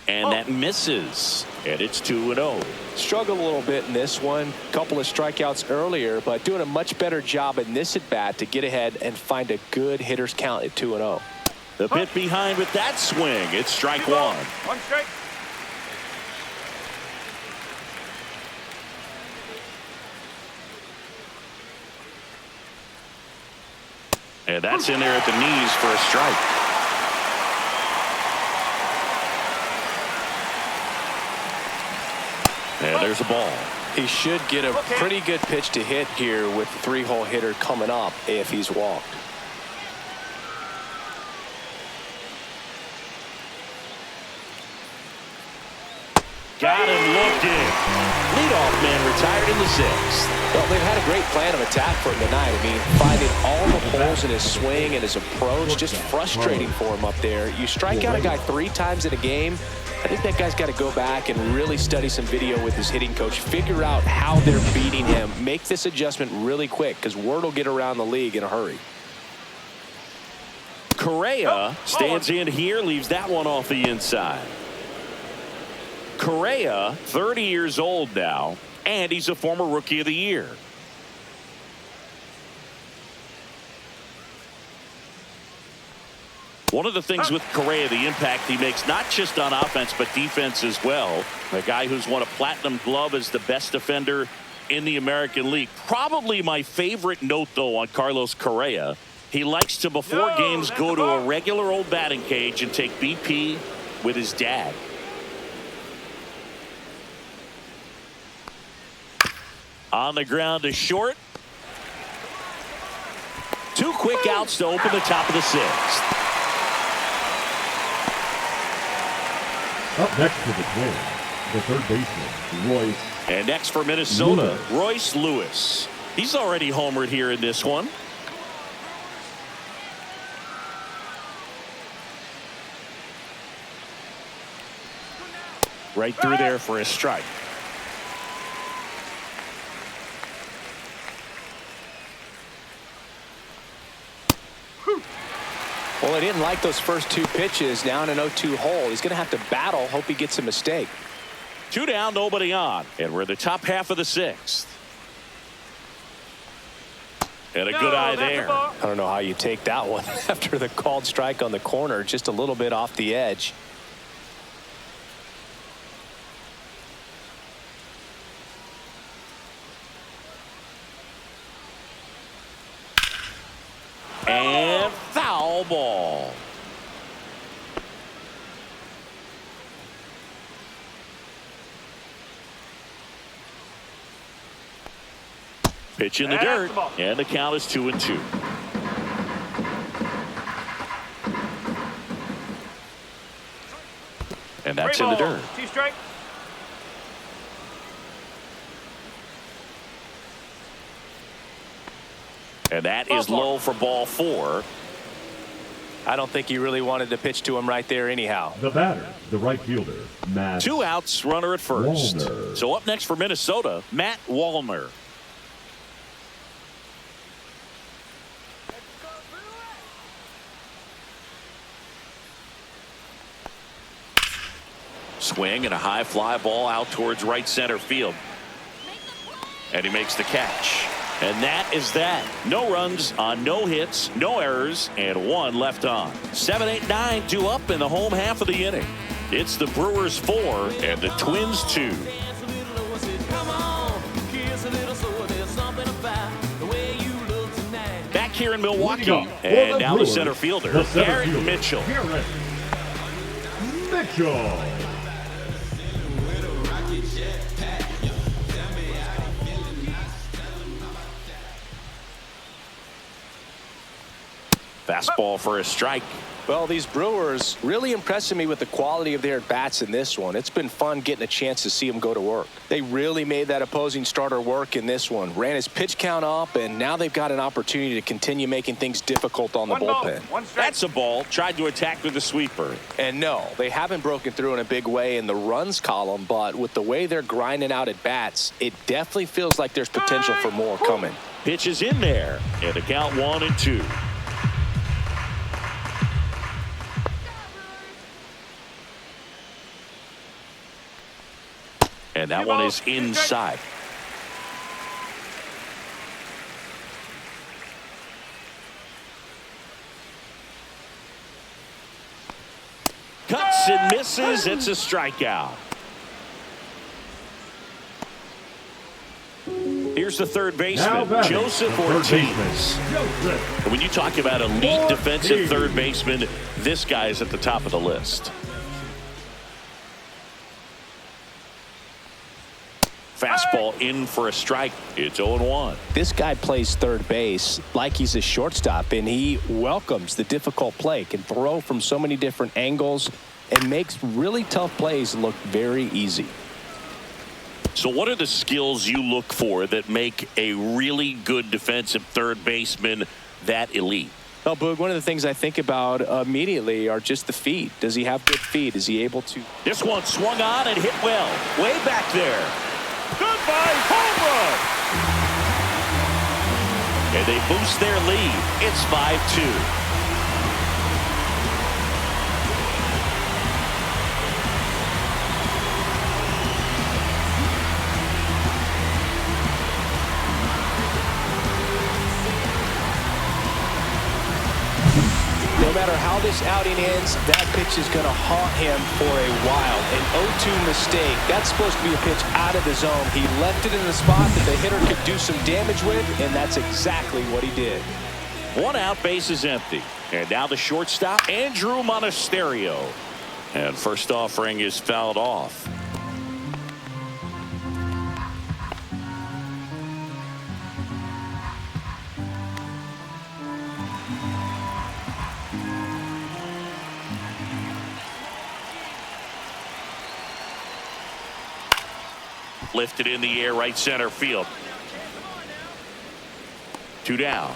And that misses. And it's 2-0. Struggled a little bit in this one. Couple of strikeouts earlier, but doing a much better job in this at-bat to get ahead and find a good hitter's count at 2-0. The bit behind with that swing. It's strike 1. 1 strike. And that's in there at the knees for a strike. And there's a ball. He should get a pretty good pitch to hit here with the 3-hole hitter coming up if he's walked. Got him looking. Leadoff man retired in the 6th. Well, they've had a great plan of attack for him tonight. I mean, finding all the holes in his swing and his approach, just frustrating for him up there. You strike out a guy 3 times in a game, I think that guy's got to go back and really study some video with his hitting coach, figure out how they're beating him, make this adjustment really quick, because word will get around the league in a hurry. Correa stands in here, leaves that one off the inside. Correa, 30 years old now, and he's a former Rookie of the Year. One of the things with Correa, the impact he makes, not just on offense, but defense as well. A guy who's won a Platinum Glove as the best defender in the American League. Probably my favorite note, though, on Carlos Correa. He likes to, before games, go to a regular old batting cage and take BP with his dad. On the ground to short. 2 quick outs to open the top of the 6th. Up next for the Twins, the third baseman, Royce. And next for Minnesota, Royce Lewis. He's already homered here in this one. Right through there for a strike. Well, he didn't like those first 2 pitches. Now in an 0-2 hole. He's going to have to battle. Hope he gets a mistake. 2 down, nobody on. And we're in the top half of the 6th. And a good eye there. I don't know how you take that one after the called strike on the corner. Just a little bit off the edge. And foul ball. Pitch in the dirt, and the count is 2-2. And that's in the dirt. 2 strike. And that is low for ball 4. I don't think he really wanted to pitch to him right there anyhow. The batter, the right fielder, Matt. 2 outs, runner at first. Wallner. So up next for Minnesota, Matt Wallner. Swing and a high fly ball out towards right center field. And he makes the catch. And that is that. No runs on no hits, no errors, and 1 left on. 7, 8, 9, 2 up in the home half of the inning. It's the Brewers 4 and the Twins 2. Back here in Milwaukee, and now Brewers, the center fielder, Garrett Mitchell. Garrett Mitchell. Fastball for a strike. Well, these Brewers really impressing me with the quality of their at-bats in this one. It's been fun getting a chance to see them go to work. They really made that opposing starter work in this one. Ran his pitch count up, and now they've got an opportunity to continue making things difficult on the bullpen. That's a ball. Tried to attack with a sweeper. And no, they haven't broken through in a big way in the runs column, but with the way they're grinding out at bats, it definitely feels like there's potential for more coming. Pitch is in there, and the count 1-2. And that one is inside. Cuts and misses. It's a strikeout. Here's the third baseman, Joseph Ortiz. And when you talk about elite defensive third baseman, this guy is at the top of the list. Fastball in for a strike. It's 0-1. This guy plays third base like he's a shortstop, and he welcomes the difficult play, can throw from so many different angles, and makes really tough plays look very easy. So what are the skills you look for that make a really good defensive third baseman that elite? Well, Boog, one of the things I think about immediately are just the feet. Does he have good feet? Is he able to? This one swung on and hit well. Way back there. Goodbye, home run! And they boost their lead. It's 5-2. matter how this outing ends, that pitch is going to haunt him for a while. An 0-2 mistake. That's supposed to be a pitch out of the zone. He left it in the spot that the hitter could do some damage with, and that's exactly what he did. 1 out, base is empty. And now the shortstop, Andrew Monasterio. And first offering is fouled off. Lifted in the air, right center field. 2 down.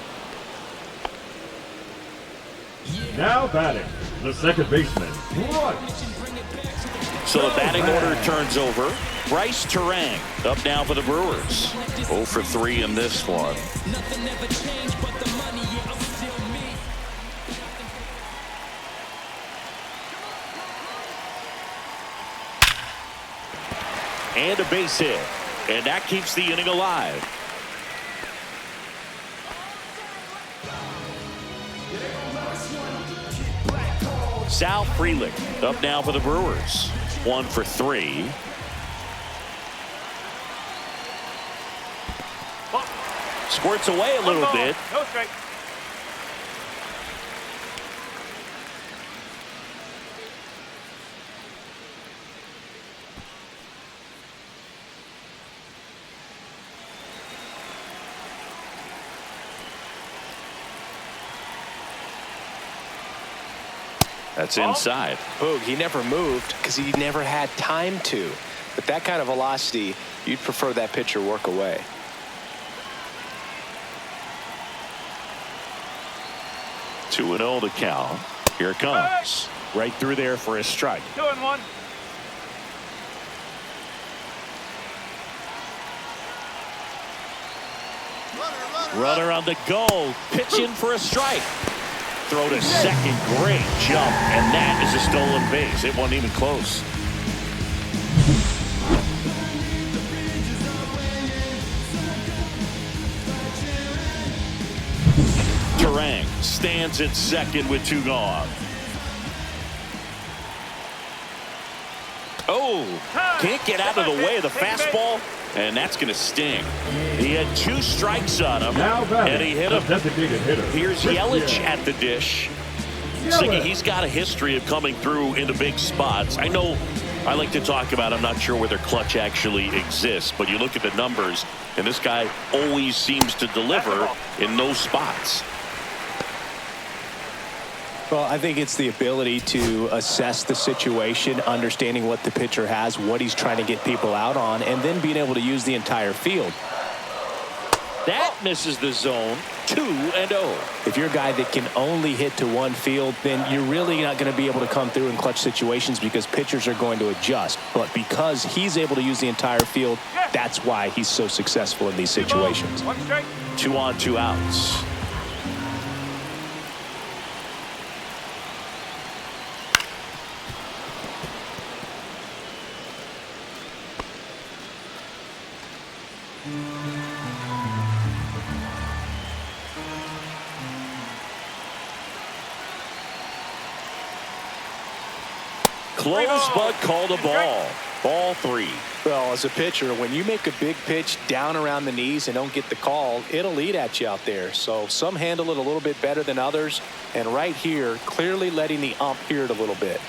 Now batting, the second baseman, Cruz. So the batting order turns over. Bryce Terang up now for the Brewers. 0 for 3 in this one. And a base hit. And that keeps the inning alive. Sal Frelick up now for the Brewers. 1 for 3. Squirts away a little bit. No strike. That's inside. Boog, he never moved because he never had time to. But that kind of velocity, you'd prefer that pitcher work away. Two and 0 the count. Here it comes. Right through there for a strike. 2-1. Runner on the go. Pitching for a strike. Throw to second. Great jump. And that is a stolen base. It wasn't even close. Terang stands at second with 2 gone. Oh, can't get out of the way of the fastball, and that's going to sting. He had 2 strikes on him, and he hit him. Here's Yelich at the dish. Siggy, he's got a history of coming through into big spots. I know I like to talk about, I'm not sure whether clutch actually exists, but you look at the numbers, and this guy always seems to deliver in those spots. Well, I think it's the ability to assess the situation, understanding what the pitcher has, what he's trying to get people out on, and then being able to use the entire field. That misses the zone. 2-0. If you're a guy that can only hit to one field, then you're really not going to be able to come through in clutch situations because pitchers are going to adjust. But because he's able to use the entire field, that's why he's so successful in these situations. 1 strike. 2 on, 2 outs. Close, but called a ball. Ball 3. Well, as a pitcher, when you make a big pitch down around the knees and don't get the call, it'll eat at you out there. So some handle it a little bit better than others. And right here, clearly letting the ump hear it a little bit.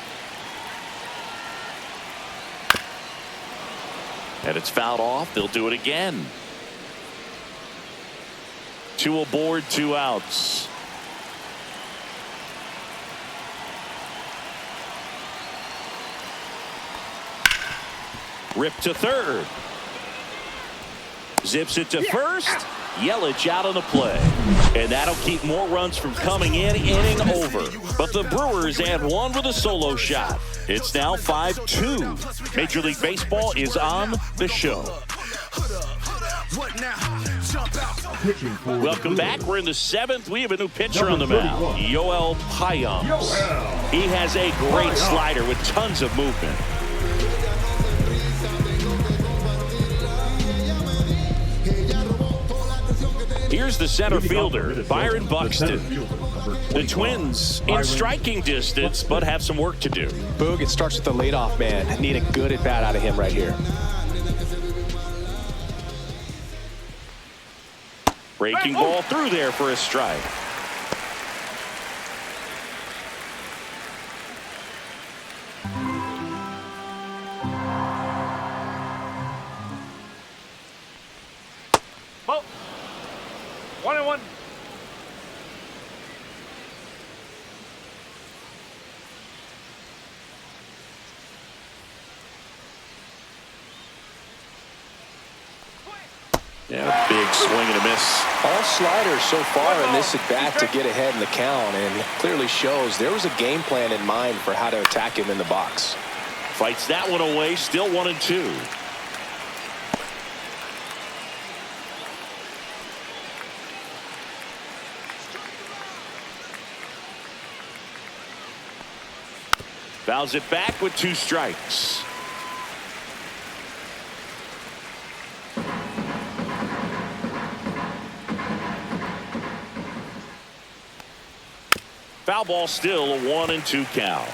And it's fouled off. They'll do it again. 2 aboard, 2 outs. Rip to third. Zips it to first. Yelich out on the play. And that'll keep more runs from coming in. Inning over. But the Brewers add 1 with a solo shot. It's now 5-2. Major League Baseball is on the show. Welcome back. We're in the 7th. We have a new pitcher on the mound. Yoel Payams. He has a great slider with tons of movement. Here's the center fielder, Byron Buxton. The Twins in striking distance, but have some work to do. Boog, it starts with the leadoff man. Need a good at-bat out of him right here. Breaking ball through there for a strike. Ball. 1-1. Yeah, big swing and a miss. All sliders so far in this at-bat to get ahead in the count, and clearly shows there was a game plan in mind for how to attack him in the box. Fights that one away, still 1-2. Fouls it back with 2 strikes. Foul ball, still a 1-2 count.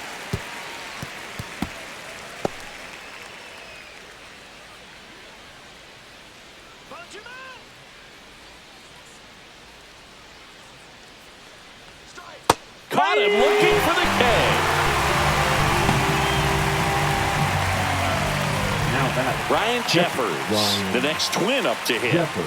Caught him looking for the K. Now back. Ryan Jeffers, the next Twin up to hit. Jeffers.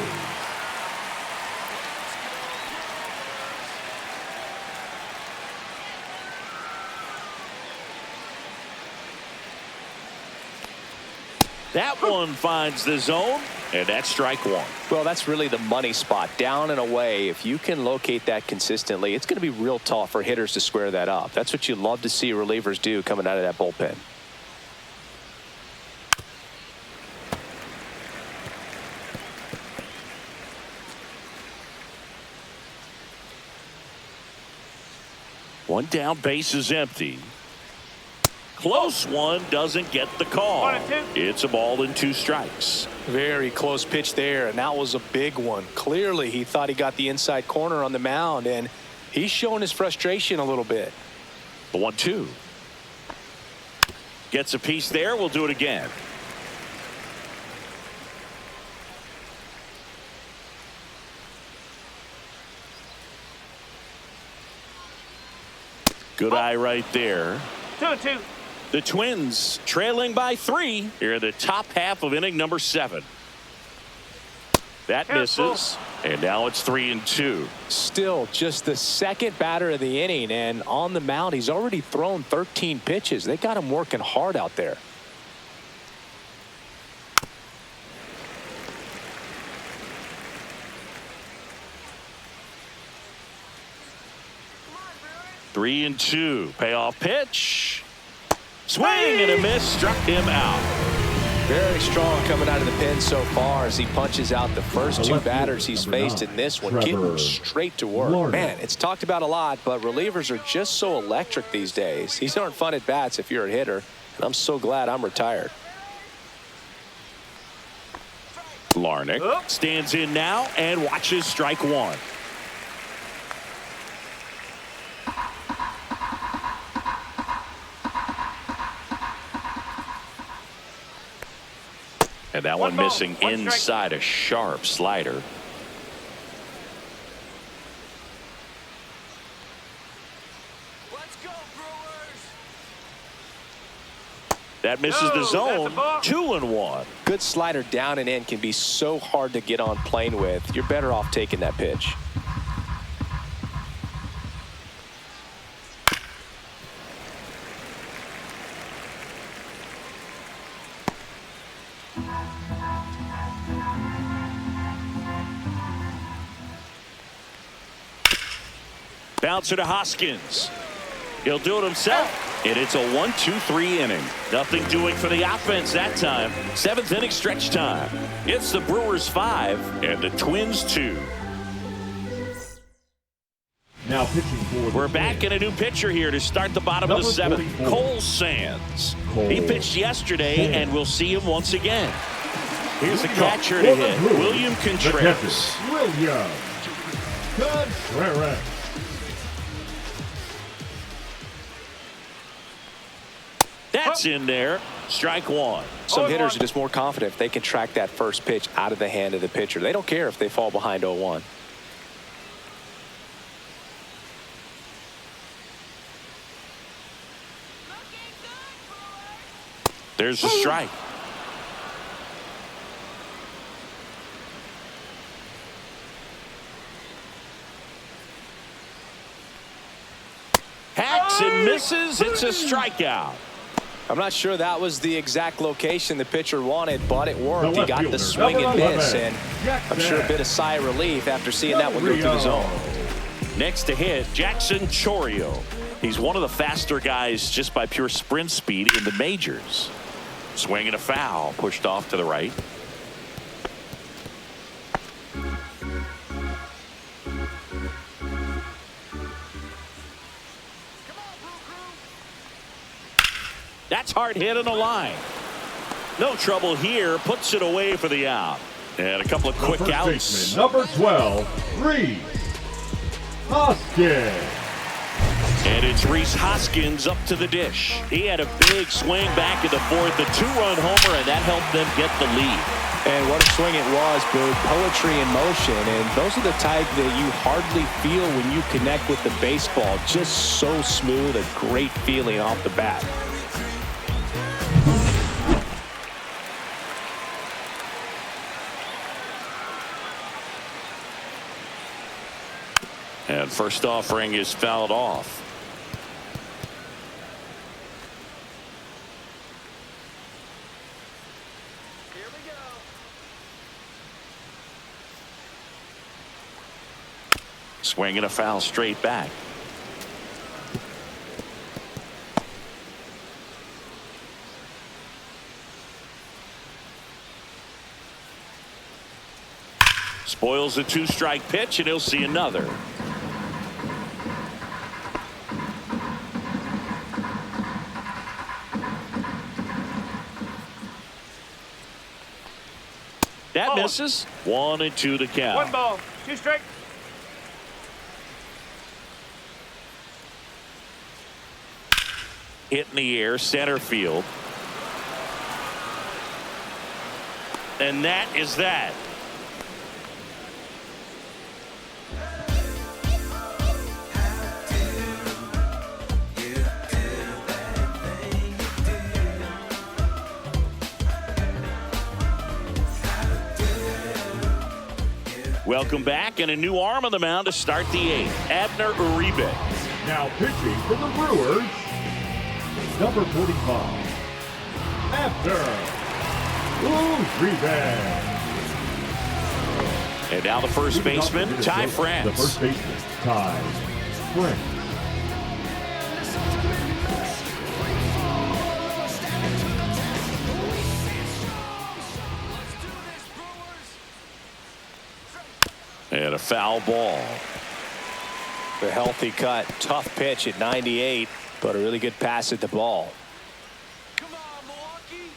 That one finds the zone, and that's strike 1. Well, that's really the money spot, down and away. If you can locate that consistently, it's going to be real tough for hitters to square that up. That's what you love to see relievers do coming out of that bullpen. One down, base is empty. Close one, doesn't get the call. 1-2. It's a ball and 2 strikes. Very close pitch there, and that was a big one. Clearly, he thought he got the inside corner on the mound, and he's showing his frustration a little bit. The 1-2. Gets a piece there. We'll do it again. Good eye right there. 2-2. The Twins trailing by 3 here in the top half of inning number 7. That misses, and now it's 3-2. Still just the second batter of the inning, and on the mound, he's already thrown 13 pitches. They got him working hard out there. Come on, 3-2. Payoff pitch. Swing and a miss, struck him out. Very strong coming out of the pen so far as he punches out the first 2 batters he's faced in this one, getting straight to work. Man, it's talked about a lot, but relievers are just so electric these days. These aren't fun at bats if you're a hitter, and I'm so glad I'm retired. Larnach stands in now and watches strike 1. And that one missing inside, a sharp slider. Let's go, Brewers! That misses the zone. That's a ball. 2-1. Good slider down and in can be so hard to get on plane with. You're better off taking that pitch. Bouncer to Hoskins. He'll do it himself. And it's a 1-2-3 inning. Nothing doing for the offense that time. 7th inning stretch time. It's the Brewers 5 and the Twins 2. Now pitching for We're back in a new pitcher here to start the bottom of the 7th. 44. Cole Sands. He pitched yesterday, and we'll see him once again. Here's the catcher to hit, William Contreras. William Contreras. That's in there. Strike one. Some hitters are just more confident if they can track that first pitch out of the hand of the pitcher. They don't care if they fall behind 0-1. There's the strike. Hacks and misses. It's a strikeout. I'm not sure that was the exact location the pitcher wanted, but it worked. He got the swing and miss, and I'm sure a bit of sigh of relief after seeing that one go through the zone. Next to hit, Jackson Chourio. He's one of the faster guys just by pure sprint speed in the majors. Swing and a foul, pushed off to the right. That's hard hit on the line. No trouble here. Puts it away for the out. And a couple of quick outs. Number 12, Rhys Hoskins. And it's Rhys Hoskins up to the dish. He had a big swing back in the fourth, a two-run homer, and that helped them get the lead. And what a swing it was, Boo. Poetry in motion. And those are the type that you hardly feel when you connect with the baseball. Just so smooth, a great feeling off the bat. And first offering is fouled off. Here we go. Swing and a foul straight back. Spoils a two-strike pitch, and he'll see another. That misses. 1-2 to count. 1 ball, 2 strike. Hit in the air, center field. And that is that. Welcome back, and a new arm on the mound to start the 8th. Abner Uribe. Now pitching for the Brewers, number 45, Abner Uribe. And now the first baseman, Ty France. The first baseman, Ty France. And a foul ball. A healthy cut, tough pitch at 98, but a really good pass at the ball. Come on, Milwaukee.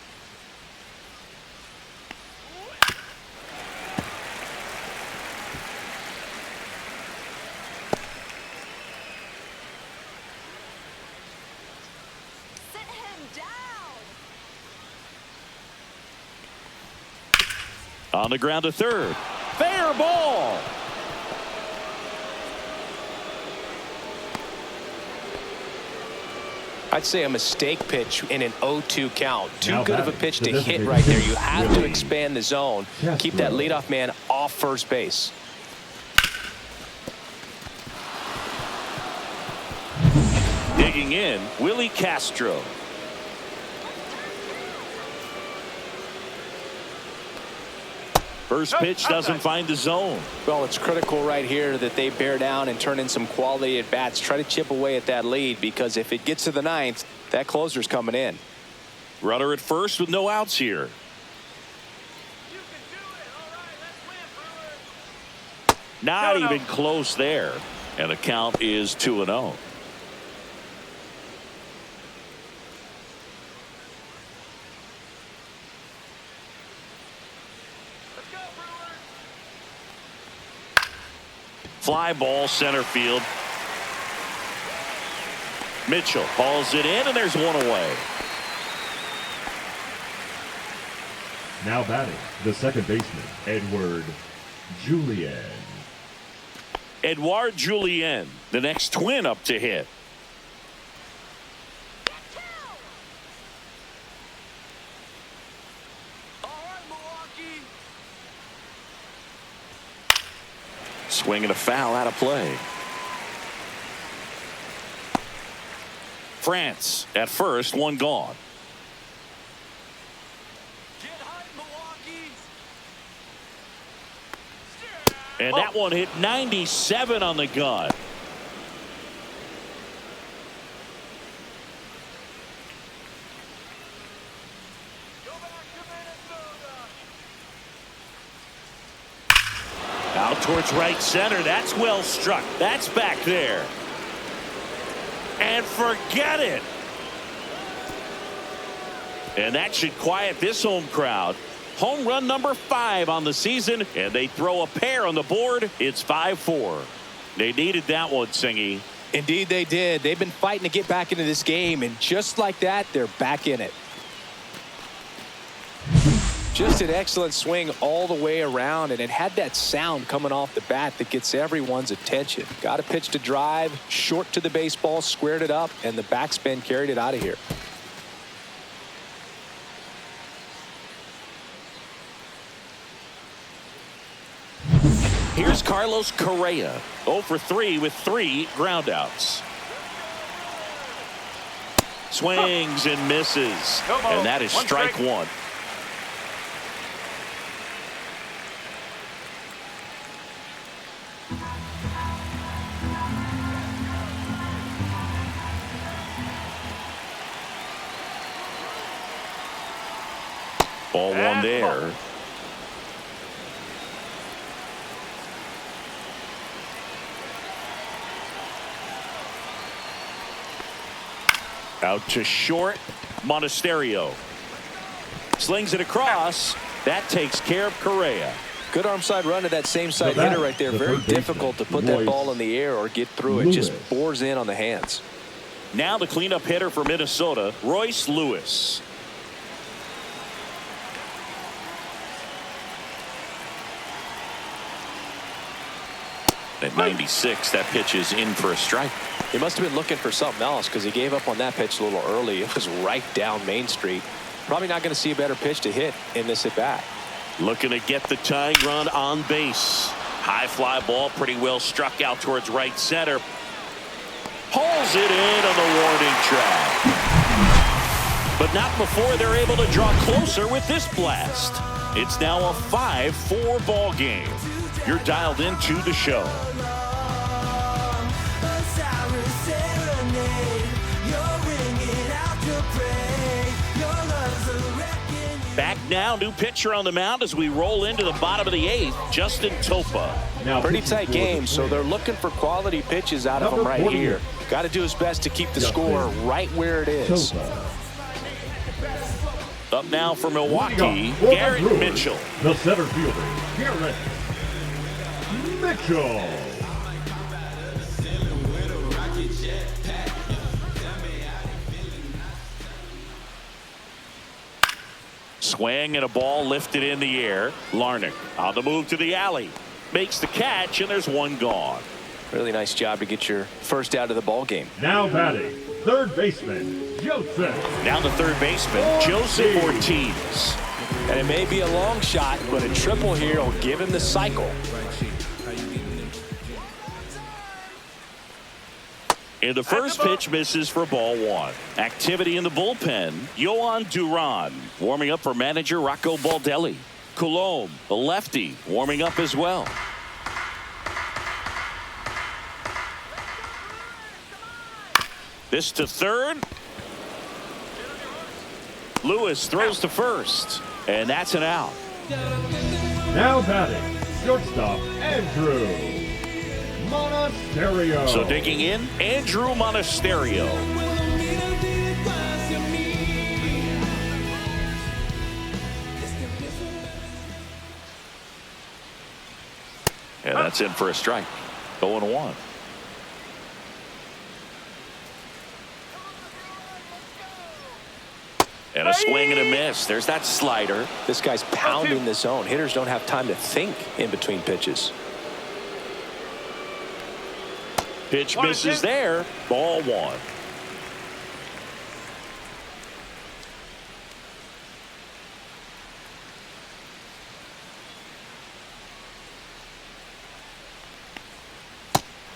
Sit him down. On the ground to third. Fair ball. I'd say a mistake pitch in an 0-2 count. Too Now good of a pitch to hit right there. You have to expand the zone. Keep that leadoff man off first base. Digging in, Willie Castro. First pitch doesn't find the zone. Well, it's critical right here that they bear down and turn in some quality at bats. Try to chip away at that lead, because if it gets to the 9th, that closer's coming in. Runner at first with no outs here. You can do it. All right, let's win, Brewers. Not No. even close there. And the count is 2-0. Let's go, Brewers. Fly ball center field. Mitchell hauls it in, and there's one away. Now batting, the second baseman, Edward Julien. Edouard Julien, the next twin up to hit. All right, Milwaukee. Swinging a foul out of play. France at first, one gone. Get hype, Milwaukee. And that one hit 97 on the gun. Go back to Minnesota. Out towards right center. That's well struck. That's back there. And forget it. And that should quiet this home crowd. Home run number 5 on the season, and they throw a pair on the board. It's 5-4. They needed that one, Singy. Indeed they did. They've been fighting to get back into this game, and just like that, they're back in it. Just an excellent swing all the way around, and it had that sound coming off the bat that gets everyone's attention. Got a pitch to drive, short to the baseball, squared it up, and the backspin carried it out of here. Here's Carlos Correa, 0 for 3 with 3 groundouts. Swings and misses, and that is strike one. Ball one there. Out to short, Monasterio. Slings it across. That takes care of Correa. Good arm side run to that same side hitter right there. Very difficult to put that ball in the air or get through it. Just bores in on the hands. Now the cleanup hitter for Minnesota, Royce Lewis. At 96, that pitch is in for a strike. He must have been looking for something else because he gave up on that pitch a little early. It was right down Main Street. Probably not going to see a better pitch to hit in this at bat. Looking to get the tying run on base. High fly ball, pretty well struck out towards right center. Pulls it in on the warning track. But not before they're able to draw closer with this blast. It's now a 5-4 ball game. You're dialed into the show. Back now, new pitcher on the mound as we roll into the bottom of the 8th, Justin Topa. Now pretty tight game, so they're looking for quality pitches out of him right here. Got to do his best to keep the score right where it is. Up now for Milwaukee, Garrett Mitchell. The center fielder, Garrett Mitchell. Swing and a ball lifted in the air. Larnach on the move to the alley. Makes the catch, and there's one gone. Really nice job to get your first out of the ball game. Now batting, third baseman, Joseph. Now the third baseman, Joseph Ortiz. And it may be a long shot, but a triple here will give him the cycle. And the first pitch misses for ball one. Activity in the bullpen. Yohan Duran warming up for manager Rocco Baldelli. Coulombe, the lefty, warming up as well. This to third. Lewis throws to first. And that's an out. Now batting, shortstop, Andrew Monasterio. So digging in, Andrew Monasterio. Yeah, that's in for a strike. 0-1. And a swing and a miss. There's that slider. This guy's pounding the zone. Hitters don't have time to think in between pitches. Pitch misses there. Ball one.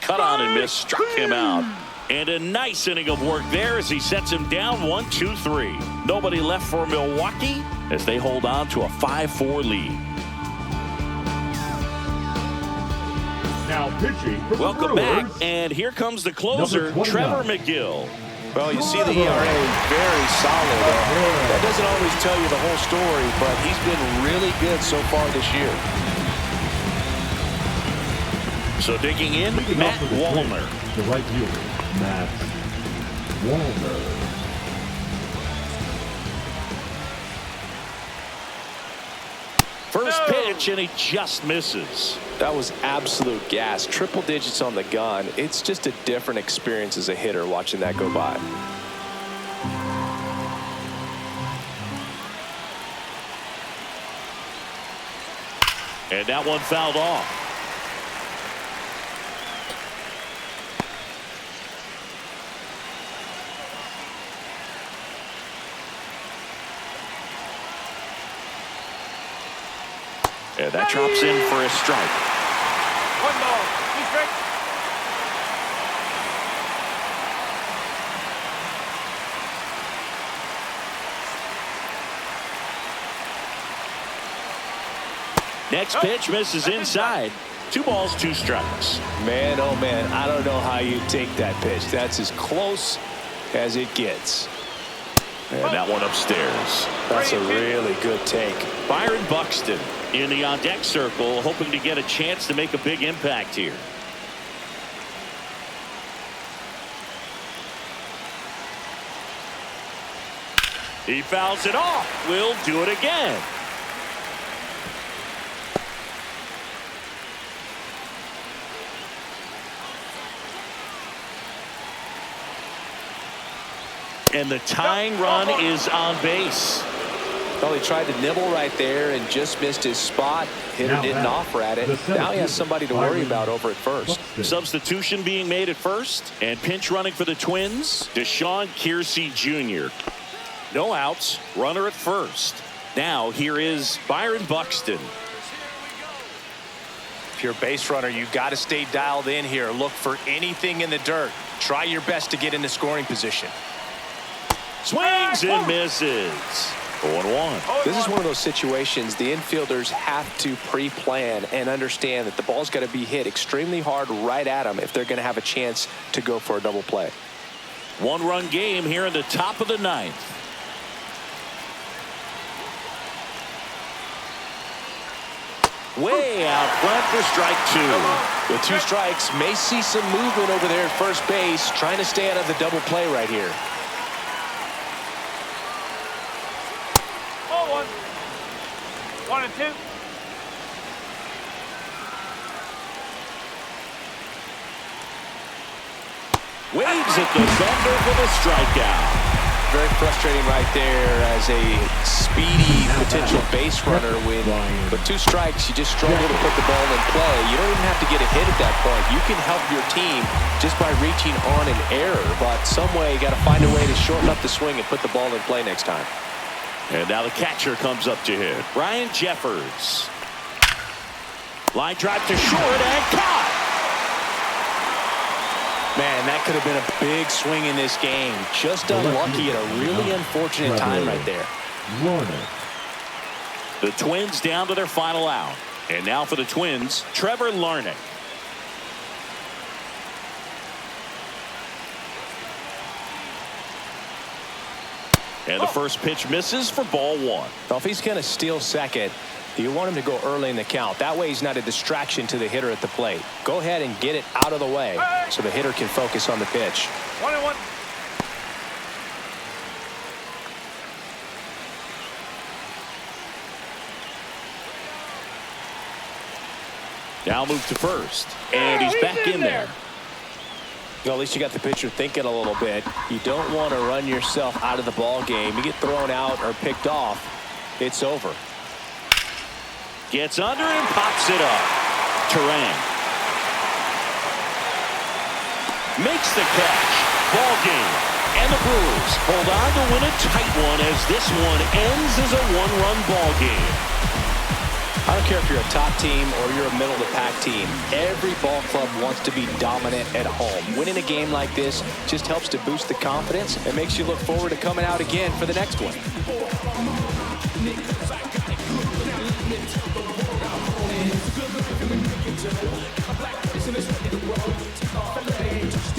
Cut on and miss, struck him out. And a nice inning of work there as he sets him down 1-2-3. Nobody left for Milwaukee as they hold on to a 5-4 lead. Now pitching for the Welcome Brewers, back, and here comes the closer, Number 29. Trevor McGill. Well, you see the ERA very solid. That doesn't always tell you the whole story, but he's been really good so far this year. So digging in, Leading Matt off for the Wallner. Twins, the right fielder, Matt Wallner. First pitch, and he just misses. That was absolute gas. Triple digits on the gun. It's just a different experience as a hitter watching that go by. And that one fouled off. And that drops in for a strike. 1 ball, 2 strikes. Next pitch misses inside. 2 balls, 2 strikes. Man, oh man, I don't know how you take that pitch. That's as close as it gets. And that one upstairs. That's a really good take. Byron Buxton in the on-deck circle, hoping to get a chance to make a big impact here. He fouls it off. We'll do it again. And the tying run is on base. Well, he tried to nibble right there and just missed his spot. Hitter Now didn't back, offer at it. the Now he has somebody to worry Byron about over at first. Buxton. Substitution being made at first, and pinch running for the Twins, Deshaun Kiersey Jr. No outs, runner at first. Now here is Byron Buxton. If you're a base runner, you've got to stay dialed in here. Look for anything in the dirt. Try your best to get into scoring position. Swings and misses. 0-1. This is one of those situations the infielders have to pre-plan and understand that the ball's got to be hit extremely hard right at them if they're going to have a chance to go for a double play. 1-run game here in the top of the 9th. Way out front for strike 2. With 2 strikes, may see some movement over there at first base, trying to stay out of the double play right here. Ball 1. 1 and 2. Waves at the bender for the strikeout. Very frustrating right there as a speedy potential base runner. With 2 strikes, you just struggle to put the ball in play. You don't even have to get a hit at that point. You can help your team just by reaching on an error, but some way you got to find a way to shorten up the swing and put the ball in play next time. And now the catcher comes up to hit. Ryan Jeffers. Line drive to short and caught. Man, that could have been a big swing in this game. Just unlucky at a really unfortunate time right there. The Twins down to their final out. And now for the Twins, Trevor Larnach. And the first pitch misses for ball 1. Well, if he's going to steal second, you want him to go early in the count. That way he's not a distraction to the hitter at the plate. Go ahead and get it out of the way so the hitter can focus on the pitch. 1 and 1. Now move to first. And he's back in there. Well, at least you got the pitcher thinking a little bit. You don't want to run yourself out of the ball game. You get thrown out or picked off, it's over. Gets under and pops it up. Turan makes the catch. Ball game. And the Brewers hold on to win a tight one as this one ends as a one-run ball game. I don't care if you're a top team or you're a middle-of-the-pack team. Every ball club wants to be dominant at home. Winning a game like this just helps to boost the confidence and makes you look forward to coming out again for the next one.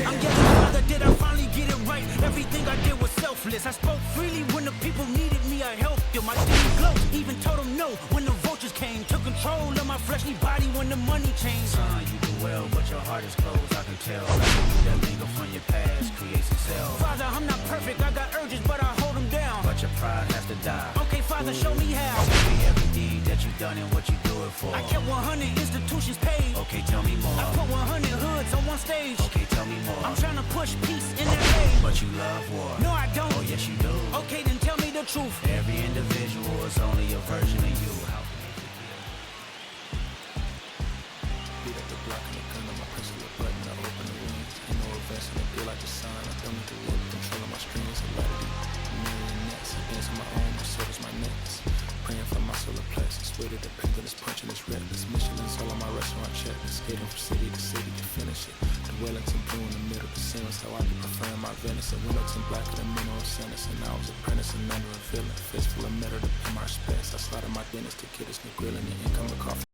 I'm getting farther, did I finally get it right? Everything I did was selfless. I spoke freely when the people needed me, I helped them. I didn't gloat, even told them no when the vultures came. Took control of my fleshly body when the money changed. Son, you do well, but your heart is closed, I can tell. That linger from your past creates itself. Father, I'm not perfect, I got urges, but I hold them down. But your pride has to die. Okay, Father, show me how. Tell me every deed that you done and what you do it for. I kept 100 institutions paid. Okay, tell me more. I put 100 hoods on one stage. Okay, tell me more. I'm trying to push peace in that age. But you love war. No, I don't. Oh, yes, you do. Okay, then tell me the truth. Every individual is only a version of you. How can you beat up the block and the gun on my press of the button, I open the wings. Ain't no events in the deal like the sign. I don't need to look, controlling my strings. A lot of these marionettes. I dance on my own, my soul is my necklace. Praying for my solar plexus. Way to depend on this punch and this reckless. Michelin's all on my restaurant checklist. Skating from city to city to finish it. The Wellington blue in the middle, the same as how I be preferring my Venice. And Wellington blacker than mineral sentence. And I was apprentice and under a villain. Fistful of metal to pay my respects. I slotted my dentist to get us new grilling and income coffee.